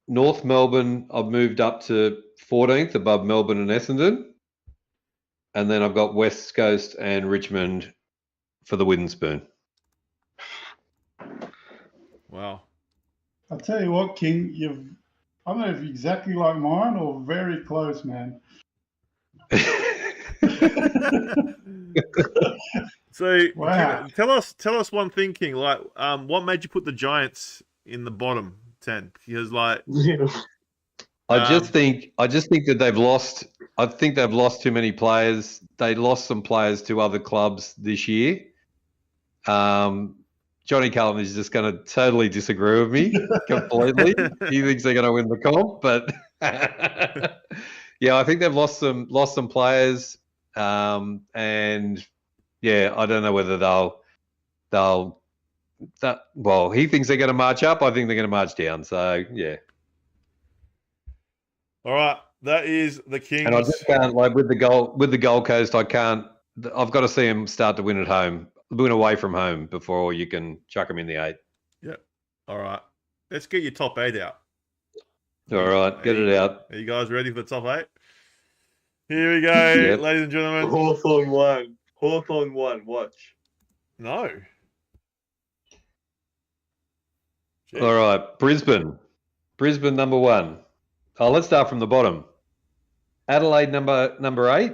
North Melbourne, I've moved up to 14th above Melbourne and Essendon. And then I've got West Coast and Richmond for the Wooden Spoon. Wow. I'll tell you what, King, I don't know if you're exactly like mine or very close, man. So Wow. tell us one thing, King. Like, what made you put the Giants in the bottom 10? Because I just think that they've lost. I think they've lost too many players. They lost some players to other clubs this year. Johnny Carlton is just going to totally disagree with me completely. He thinks they're going to win the comp, but yeah, I think they've lost some players, and yeah, I don't know whether well, he thinks they're going to march up. I think they're going to march down. So yeah. All right, that is the Kings. And I just can't, like, with the Gold Coast, I can't. I've got to see them start to win at home, win away from home before you can chuck them in the 8. Yep. All right, let's get your top 8 out. All right, get it out. Are you guys ready for the top 8? Here we go, ladies and gentlemen. Hawthorn 1. Watch. No. Jeez. All right, Brisbane number 1. Oh, let's start from the bottom. Adelaide number 8,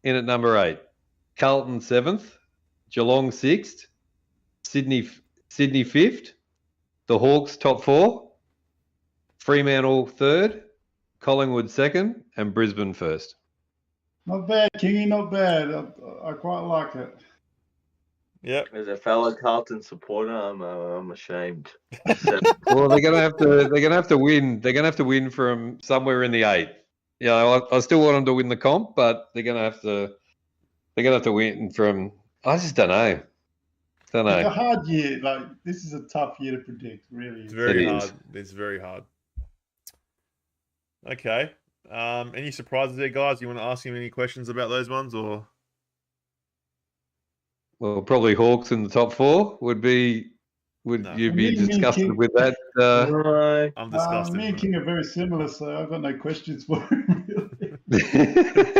in at number 8. Carlton 7th, Geelong 6th, Sydney 5th, the Hawks top 4, Fremantle 3rd, Collingwood 2nd, and Brisbane 1st. Not bad, Kingy, not bad. I quite like it. Yep. As a fellow Carlton supporter, I'm ashamed. Well, they're gonna have to win. They're gonna have to win from somewhere in the 8. You know, I still want them to win the comp, but they're gonna have to win from. I just don't know. It's a hard year. Like, this is a tough year to predict. Really, It's very It hard. is. It's very hard. Okay. Any surprises there, guys? You want to ask him any questions about those ones, or? Well, probably Hawks in the top 4 would be. Would No. you be Me and disgusted King- with that? Right. I'm disgusted. me and but- King are very similar, so I've got no questions for him. Really.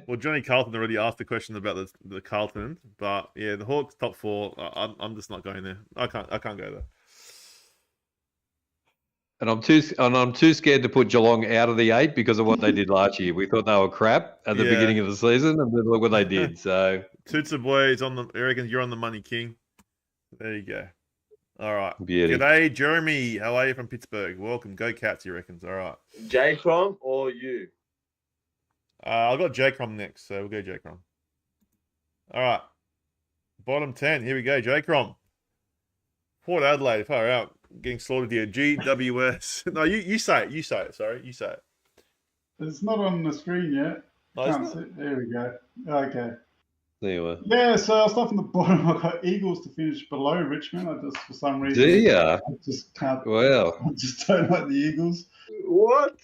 Well, Johnny Carlton already asked the question about the Carlton, but yeah, the Hawks top 4. I'm just not going there. I can't go there. And I'm too scared to put Geelong out of the 8 because of what they did last year. We thought they were crap at the Yeah. beginning of the season, and then look what they did. So Tootsa boys on the. I reckon you're on the money, King. There you go. All right. beauty. G'day, Jeremy. How are you from Pittsburgh? Welcome. Go Cats, you reckons. All right. J-Crom or you? I've got J-Crom next, so we'll go J-Crom. All right. Bottom 10. Here we go. J-Crom. Port Adelaide. Far out. Getting slaughtered here. GWS. No, you say it. You say it. Sorry. You say it. It's not on the screen yet. No, Can't it's see. not. There we go. Okay. There you were. Yeah, so I'll start from the bottom. I've got Eagles to finish below Richmond. I just, for some reason, Do ya? I just can't. Well, I just don't like the Eagles. What?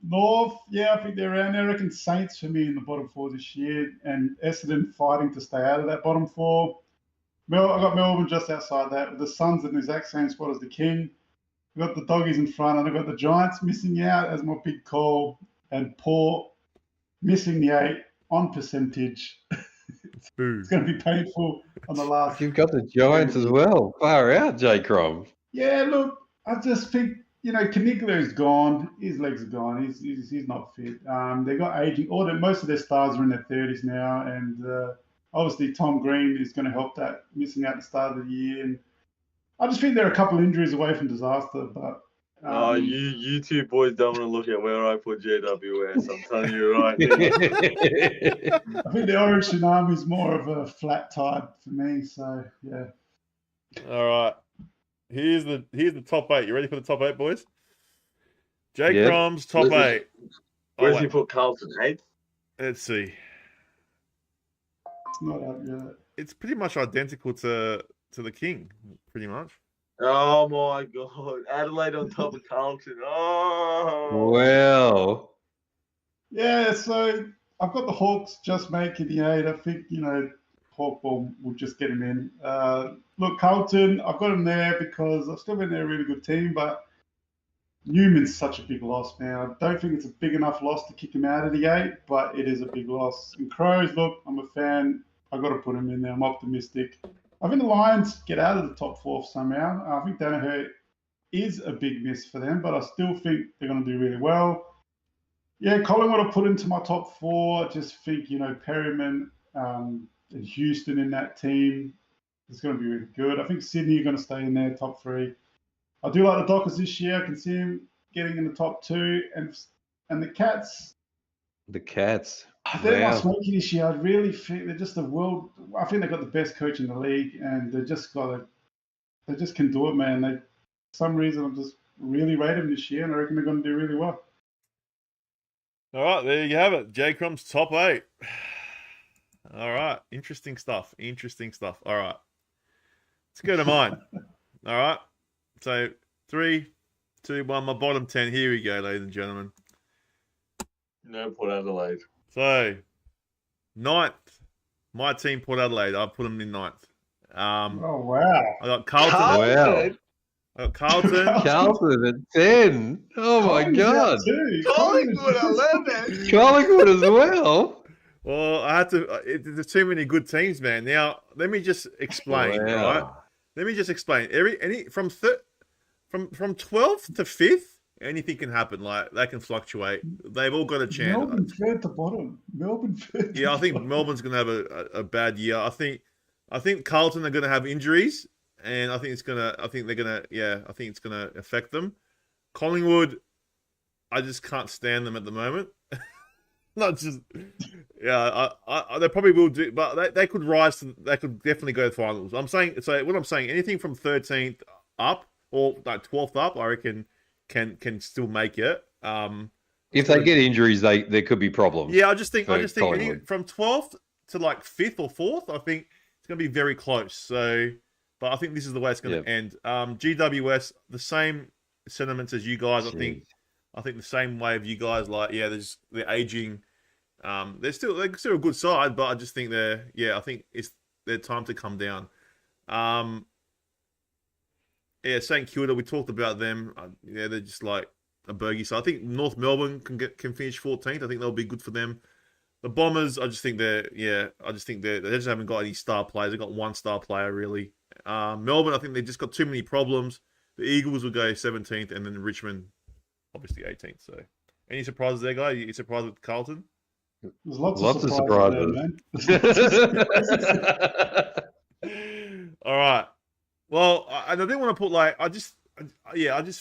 North, yeah, I think they're around there. I reckon Saints for me in the bottom 4 this year, and Essendon fighting to stay out of that bottom 4. I got Melbourne just outside that, with the Suns in the exact same spot as the King. I've got the Doggies in front, and I've got the Giants missing out as my big call, and Paul missing the 8 on percentage. It's going to be painful on the last. You've got the Giants as well. Far out, J-Crom. Yeah, look, I just think, Caniglia is gone. His legs are gone. He's not fit. They got aging. Most of their stars are in their 30s now, and obviously Tom Green is going to help that, missing out the start of the year. And I just think they're a couple of injuries away from disaster. But you two boys don't want to look at where I put JWS. I'm telling you right now. I think the Orange Tsunami is more of a flat tide for me. So yeah. All right. Here's the top 8. You ready for the top 8, boys? J-Crom's top 8. Where's he put Carlton? 8th? Let's see. It's not up yet. It's pretty much identical to the King, pretty much. Oh my God! Adelaide on top of Carlton. Oh. Well. Yeah, so I've got the Hawks just making the 8. I think Hawkball will just get him in. Look, Carlton, I've got him there because I've still been there a really good team, but Newman's such a big loss, man. I don't think it's a big enough loss to kick him out of the 8, but it is a big loss. And Crows, look, I'm a fan. I've got to put him in there. I'm optimistic. I think the Lions get out of the top 4 somehow. I think Danaher is a big miss for them, but I still think they're going to do really well. Yeah, Collingwood will put into my top 4. I just think, Perryman and Houston in that team is going to be really good. I think Sydney are going to stay in there, top 3. I do like the Dockers this year. I can see him getting in the top 2. And the Cats. The Cats. They're my smoky this year. I really think they're just I think they've got the best coach in the league, and they just can do it, man. For some reason, I'm just really rate them this year, and I reckon they're going to do really well. All right, there you have it. J-Crom's top 8. All right, interesting stuff. All right, let's go to mine. All right, so 3, 2, 1. My bottom 10. Here we go, ladies and gentlemen. No, Port Adelaide. So, 9th, my team, Port Adelaide. I put them in 9th. Oh wow! I got Carlton. Wow. I got Carlton. Carlton at 10. Oh my God. Collingwood 11. Collingwood as well. Well, I had to. There's too many good teams, man. Now, let me just explain. Wow. Right? Let me just explain. From 12th to 5th. Anything can happen. Like, they can fluctuate. They've all got a chance. Melbourne third to bottom. Melbourne third. Yeah, I think Melbourne's going to have a bad year. I think Carlton are going to have injuries, and I think it's going to affect them. Collingwood, I just can't stand them at the moment. Not just, yeah. They probably will do, but they could rise. They could definitely go to the finals. What I'm saying, anything from 13th up or 12th up, I reckon. Can still make it. If they get injuries, there could be problems. Yeah, I just think from 12th to 5th or 4th, I think it's going to be very close. So, but I think this is the way it's going to end. GWS, the same sentiments as you guys. Jeez. I think the same way of you guys. They're aging. They're still a good side, but I just think I think it's their time to come down. Yeah, St Kilda, we talked about them. They're just like a bogey. So I think North Melbourne can finish 14th. I think that'll be good for them. The Bombers, I just think they just haven't got any star players. They've got one star player really. Melbourne, I think they've just got too many problems. The Eagles will go 17th, and then Richmond, obviously 18th. So, any surprises there, guys? You surprised with Carlton? There's lots of surprises. All right. Well, I didn't want to put I just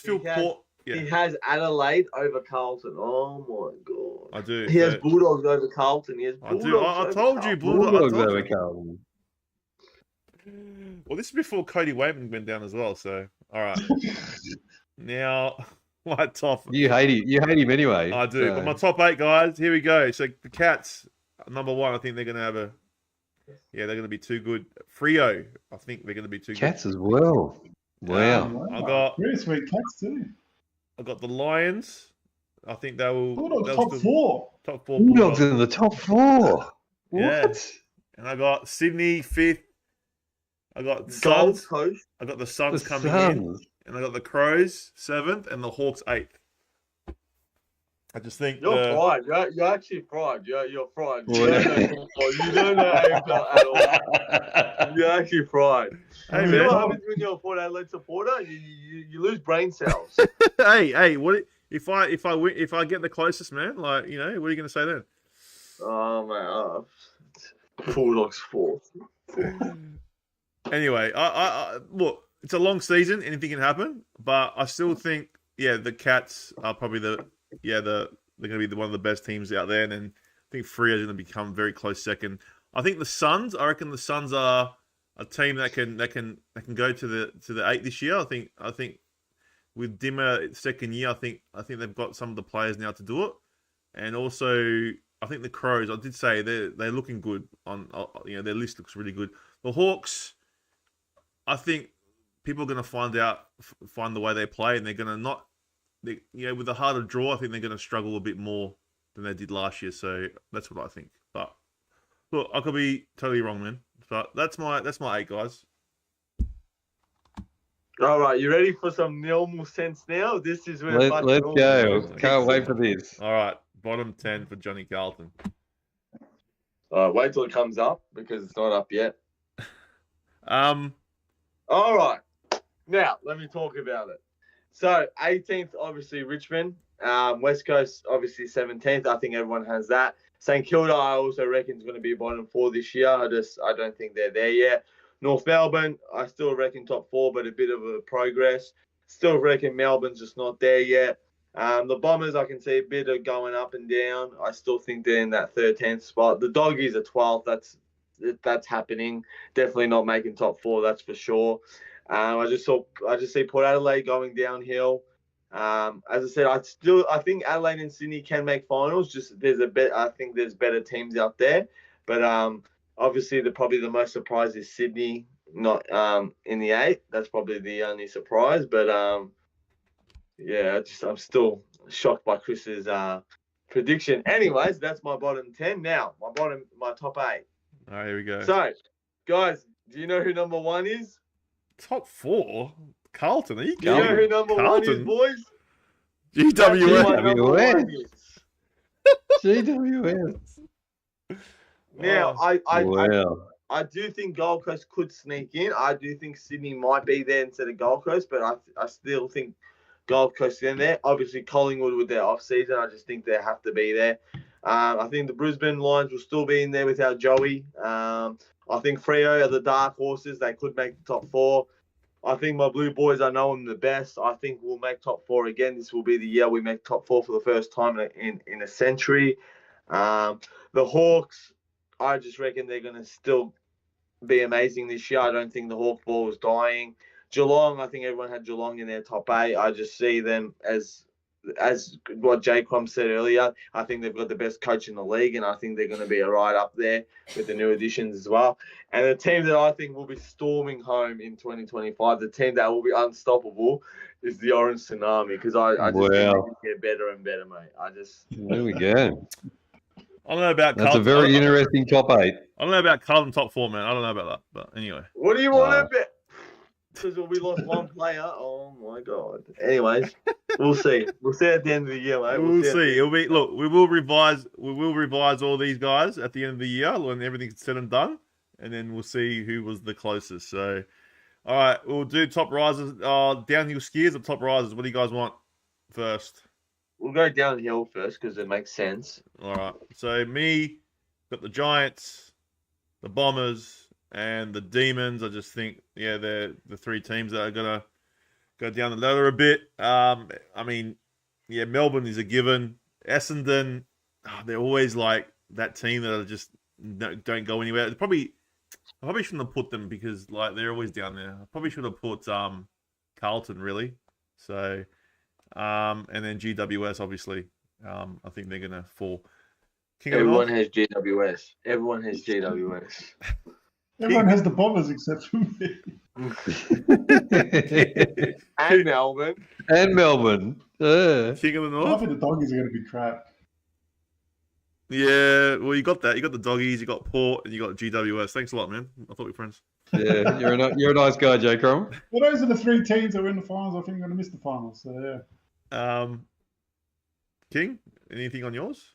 feel poor. Yeah. He has Adelaide over Carlton. Oh my God. I do. He has Bulldogs over Carlton. I told you, Bulldogs over Carlton. Well, this is before Cody Waitman went down as well. So, all right. Now, my top. You hate him anyway. I do. So. But my top 8 guys. Here we go. So the Cats, number 1. I think they're going to have they're going to be too good. Frio, I think they're going to be too good. Cats as well. Wow. I got very sweet Cats too. I got the Lions. I think they will. Bulldogs top 4. Top 4. Bulldogs in the top 4. Yeah. What? And I got Sydney 5th. I got Gold Suns. Coast. I got the Suns coming Suns. and I got the Crows 7th, and the Hawks 8th. I just think You're fried. You're actually fried. You're fried. You Well, don't know football. You don't know AFL at all. You're actually fried. Hey, You man. know what happens when you're a Port Adelaide supporter? You lose brain cells. hey, what if I win, if I get the closest, man? Like, you know, what are you going to say then? Oh man, Bulldogs 4th. Anyway, I look, it's a long season. Anything can happen, but I still think, the Cats are probably they're going to be one of the best teams out there, and I think Freo is going to become very close second. I think the Suns. I reckon the Suns are a team that can go to the 8 this year. I think with Dimmer second year, I think they've got some of the players now to do it, and also I think the Crows. I did say they're looking good on their list looks really good. The Hawks, I think people are going to find the way they play, and they're going to not. With a harder draw, I think they're going to struggle a bit more than they did last year. So that's what I think. But look, I could be totally wrong, man. But that's my 8, guys. All right, you ready for some normal sense now? This is where Let's go. Can't wait for this. All right, bottom 10 for Johnny Carlton. Wait till it comes up because it's not up yet. Um, All right, now let me talk about it. So 18th, obviously Richmond. West Coast, obviously 17th. I think everyone has that. St Kilda, I also reckon is going to be bottom 4 this year. I don't think they're there yet. North Melbourne, I still reckon top 4, but a bit of a progress. Still reckon Melbourne's just not there yet. The Bombers, I can see a bit of going up and down. I still think they're in that 13th spot. The Doggies are 12th. That's happening. Definitely not making top 4. That's for sure. I just see Port Adelaide going downhill. As I said, I think Adelaide and Sydney can make finals. Just I think there's better teams out there. But obviously, probably the most surprise is Sydney, not in the 8. That's probably the only surprise. But I'm still shocked by Chris's prediction. Anyways, that's my bottom 10. Now my top 8. all right, here we go. So, guys, do you know who number 1 is? Top 4? Carlton, are you Do you know who number 1 is, boys? GWS. GWS. Now, Wow. I do think Gold Coast could sneak in. I do think Sydney might be there instead of Gold Coast, but I still think Gold Coast is in there. Obviously, Collingwood with their off-season, I just think they have to be there. I think the Brisbane Lions will still be in there without Joey. I think Freo are the dark horses. They could make the top 4. I think my Blue Boys, I know them the best. I think we'll make top 4 again. This will be the year we make top 4 for the first time in a century. The Hawks, I just reckon they're going to still be amazing this year. I don't think the Hawk ball is dying. Geelong, I think everyone had Geelong in their top 8. I just see them as what J-Crom said earlier. I think they've got the best coach in the league, and I think they're going to be right up there with the new additions as well. And the team that I think will be storming home in 2025, the team that will be unstoppable, is the Orange Tsunami, because I just think they can get better and better, mate. There we go. I don't know about That's Carlton. a very interesting top 8. I don't know about Carlton top 4, man. I don't know about that. But anyway. What do you want to bet? Because we lost one player. Oh my god. Anyways, we'll see. We'll see at the end of the year, mate. We'll see. It'll be we will revise all these guys at the end of the year when everything's said and done, and then we'll see who was the closest. So, all right, we'll do top risers, downhill skiers or top risers. What do you guys want first? We'll go downhill first because it makes sense. All right. So got the Giants, the Bombers, and the Demons. I just think, they're the 3 teams that are going to go down the ladder a bit. Melbourne is a given. Essendon, they're always like that team that are just don't go anywhere. I probably shouldn't have put them because they're always down there. I probably should have put Carlton, really. So, and then GWS, obviously. I think they're going to fall. Everyone has GWS. Everyone has GWS. Everyone has the Bombers except for me. And Melbourne. And Melbourne. King of the I North. think the Doggies are going to be crap. Yeah, well, you got that. You got the doggies, you got Port, and you got GWS. Thanks a lot, man. I thought we were friends. Yeah, you're a nice guy, J-Crom. Well, those are the 3 teams that were in the finals. I think are going to miss the finals. So yeah. King, anything on yours?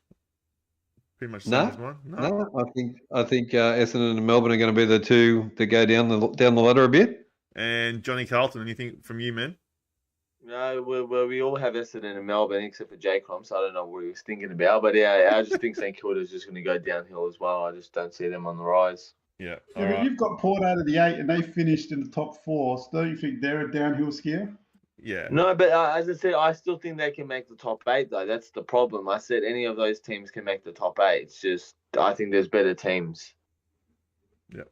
Pretty much the No, same as mine. No, I think Essendon and Melbourne are going to be the two that go down the ladder a bit. And Johnny Carlton, anything from you, man? No, we all have Essendon and Melbourne except for J-Crom, so I don't know what he was thinking about. But yeah, I just think St Kilda is just going to go downhill as well. I just don't see them on the rise. Yeah. Yeah, but you've got Port out of the 8 and they finished in the top 4. So don't you think they're a downhill skier? Yeah. No, but as I said, I still think they can make the top 8, though. That's the problem. I said any of those teams can make the top 8. It's just, I think there's better teams. Yeah.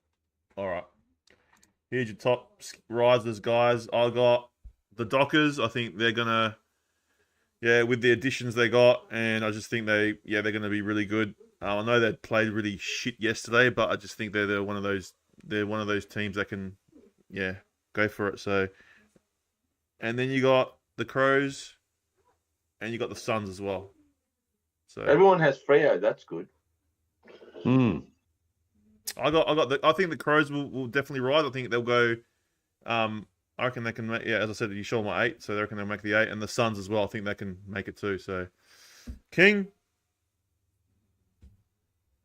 All right. Here's your top risers, guys. I got the Dockers. I think they're going to, with the additions they got, and I just think they're going to be really good. I know they played really shit yesterday, but I just think they're one of those teams that can, go for it. So, and then you got the Crows, and you got the Suns as well. So everyone has Freo. That's good. I think the Crows will definitely rise. I think they'll go. I reckon they can make. Yeah, as I said, you show my 8, so they reckon they'll make the 8, and the Suns as well. I think they can make it too. So, King.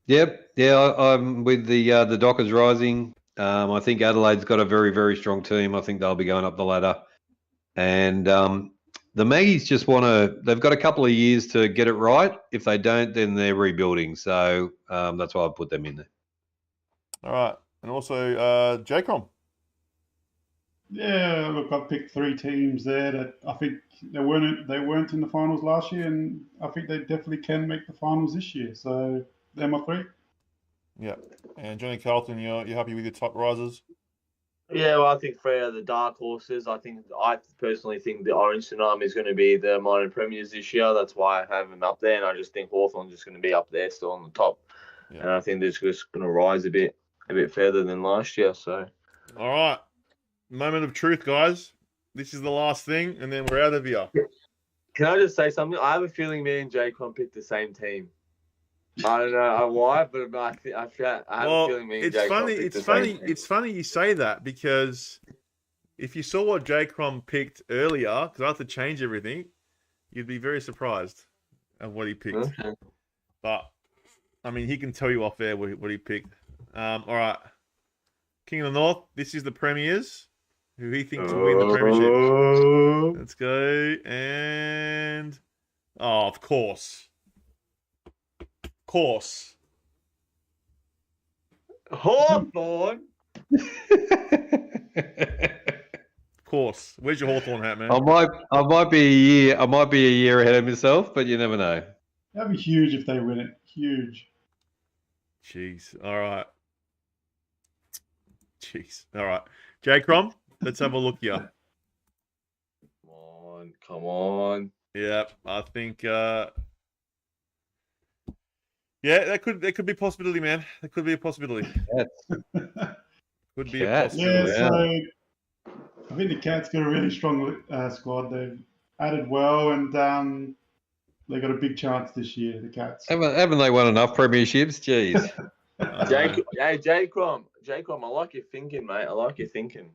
Yep, yeah, I'm with the Dockers rising. I think Adelaide's got a very, very strong team. I think they'll be going up the ladder. And the Maggies just they've got a couple of years to get it right. If they don't, then they're rebuilding. So that's why I put them in there. All right. And also J-Crom. Yeah, look, I picked 3 teams there that I think they weren't in the finals last year, and I think they definitely can make the finals this year. So they're my 3. Yeah. And Johnny Carlton, you're happy with your top risers? Yeah, well, I think Freo the dark horses. I personally think the Orange Tsunami is going to be the minor premiers this year. That's why I have them up there, and I just think Hawthorn's just going to be up there still on the top. Yeah. And I think they're just going to rise a bit further than last year. So, all right, moment of truth, guys. This is the last thing, and then we're out of here. Can I just say something? I have a feeling me and J-Crom picked the same team. I don't know why, but I have a feeling me and J-Crom picked the same team. It's funny you say that, because if you saw what J-Crom picked earlier, because I had to change everything, you'd be very surprised at what he picked. Okay. But, I mean, he can tell you off air what he picked. All right. King of the North, this is the Premiers, who he thinks will win the Premiership. Let's go. And, of course. Hawthorn. Of course. Where's your Hawthorn hat, man? I might be a year ahead of myself, but you never know. That'd be huge if they win it. Huge. Jeez. All right. J-Crom, let's have a look here. Come on. Yeah, I think that could be a possibility, man. That could be a possibility. Could be a possibility. Yeah, so I think the Cats got a really strong squad. They've added well, and they got a big chance this year. The Cats haven't they won enough premierships? Jeez. J-Crom, I like your thinking, mate. I like your thinking.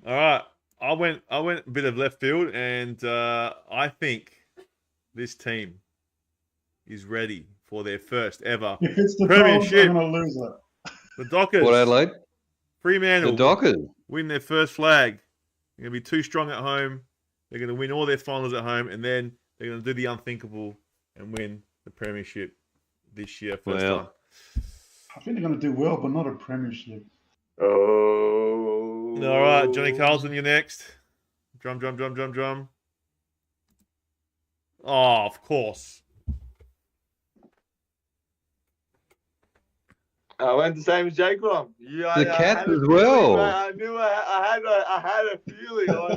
All right, I went a bit of left field, and I think this team is ready for their first ever if it's the premiership. I'm gonna lose it. The Dockers. What, Adelaide? Fremantle. The Dockers win their first flag. They're going to be too strong at home. They're going to win all their finals at home, and then they're going to do the unthinkable and win the premiership this year. First time. I think they're going to do well, but not a premiership. Oh. All right, Johnny Carlton, you're next. Drum. Oh, of course. I went the same as J-Crom. The Cats as well. I knew I had a feeling. I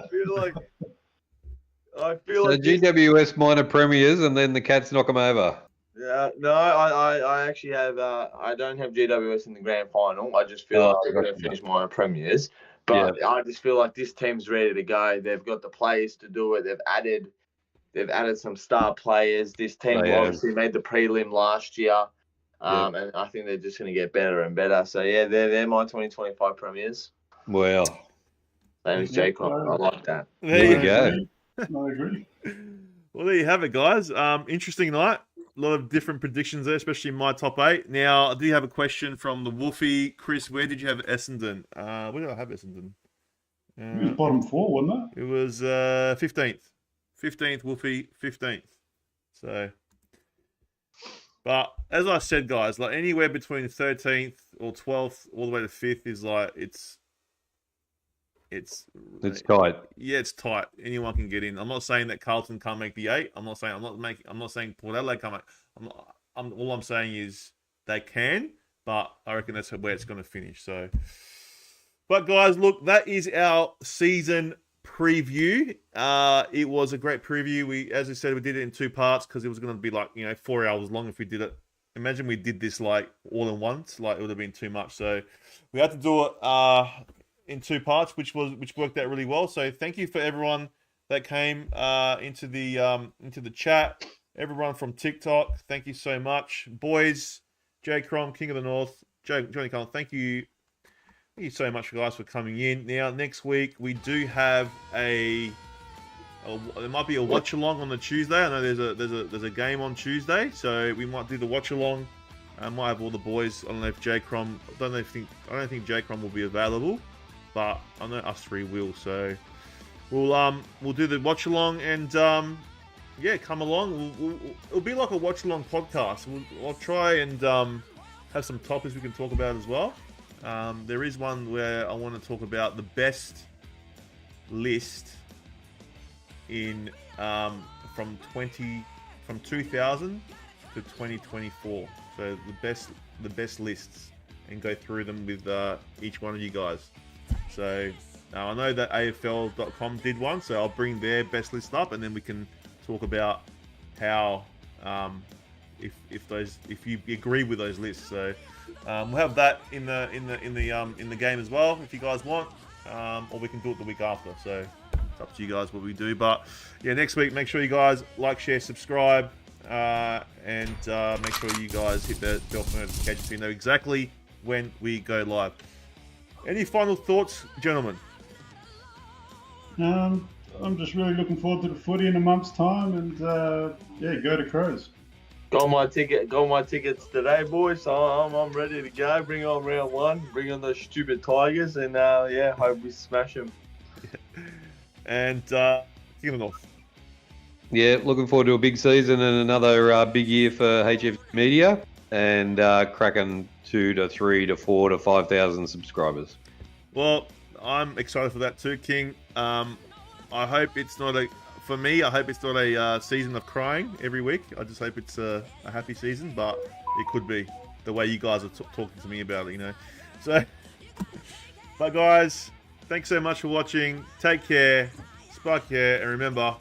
feel like GWS minor premiers, and then the Cats knock them over. Yeah, no, I actually have. I don't have GWS in the grand final. I just feel like they're going to finish minor premiers. But I just feel like this team's ready to go. They've got the players to do it. They've added They've added some star players. This team obviously made the prelim last year. And I think they're just going to get better and better. So, yeah, they're my 2025 premiers. Well, Same as J-Crom. I like that. There you go. I agree. Well, there you have it, guys. Interesting night. A lot of different predictions there, especially in my top 8. Now, I do have a question from the Wolfie. Chris, where did you have Essendon? Where did I have Essendon? It was bottom 4, wasn't it? It was 15th. 15th, Wolfie, 15th. So, but as I said, guys, like anywhere between 13th or 12th all the way to 5th is like, it's tight. Yeah, it's tight. Anyone can get in. I'm not saying that Carlton can't make the 8. I'm not saying Port Adelaide can't make. All I'm saying is they can, but I reckon that's where it's going to finish. So, but guys, look, that is our season preview. It was a great preview. As I said, we did it in 2 parts because it was going to be like 4 hours long if we did it. Imagine we did this like all in once. Like it would have been too much. So we had to do it in 2 parts, which worked out really well. So thank you for everyone that came into the chat. Everyone from TikTok, thank you so much, boys. J-Crom, King of the North, Johnny Carlton, thank you so much, guys, for coming in. Now next week we do have there might be a watch along on the Tuesday. I know there's a game on Tuesday, so we might do the watch along. I might have all the boys. I don't know if J-Crom. I don't think J-Crom will be available, but I know us 3 will. So we'll do the watch along and come along. It'll be like a watch along podcast. I'll try and have some topics we can talk about as well. There is one where I want to talk about the best list in from 2000 to 2024. So the best lists, and go through them with each one of you guys. So I know that AFL.com did one, so I'll bring their best list up, and then we can talk about how if you agree with those lists. So we'll have that in the game as well if you guys want, or we can do it the week after. So it's up to you guys what we do. But yeah, next week, make sure you guys like, share, subscribe, and make sure you guys hit the bell for notifications so you know exactly when we go live. Any final thoughts, gentlemen? I'm just really looking forward to the footy in a month's time, and go to Crows. Got my tickets today, boys. So I'm ready to go. Bring on round 1. Bring on those stupid Tigers, and hope we smash them. And King of the North. Yeah, looking forward to a big season and another big year for HFD Media, and cracking 2 to 3 to 4 to 5,000 subscribers. Well, I'm excited for that too, King. I hope it's not for me, I hope it's not a season of crying every week. I just hope it's a happy season, but it could be the way you guys are talking to me about it, So, but guys, thanks so much for watching. Take care, spike care, and remember,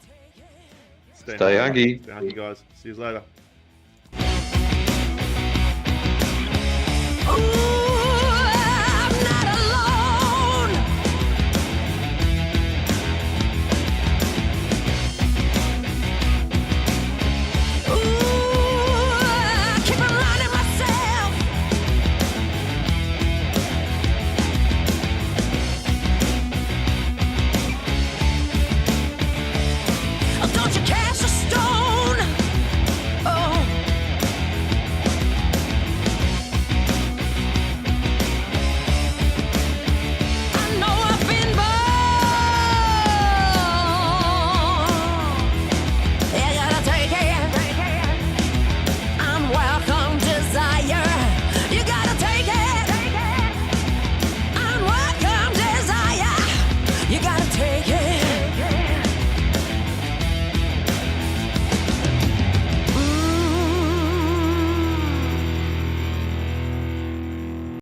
stay hungry. Stay hungry, guys. See you later.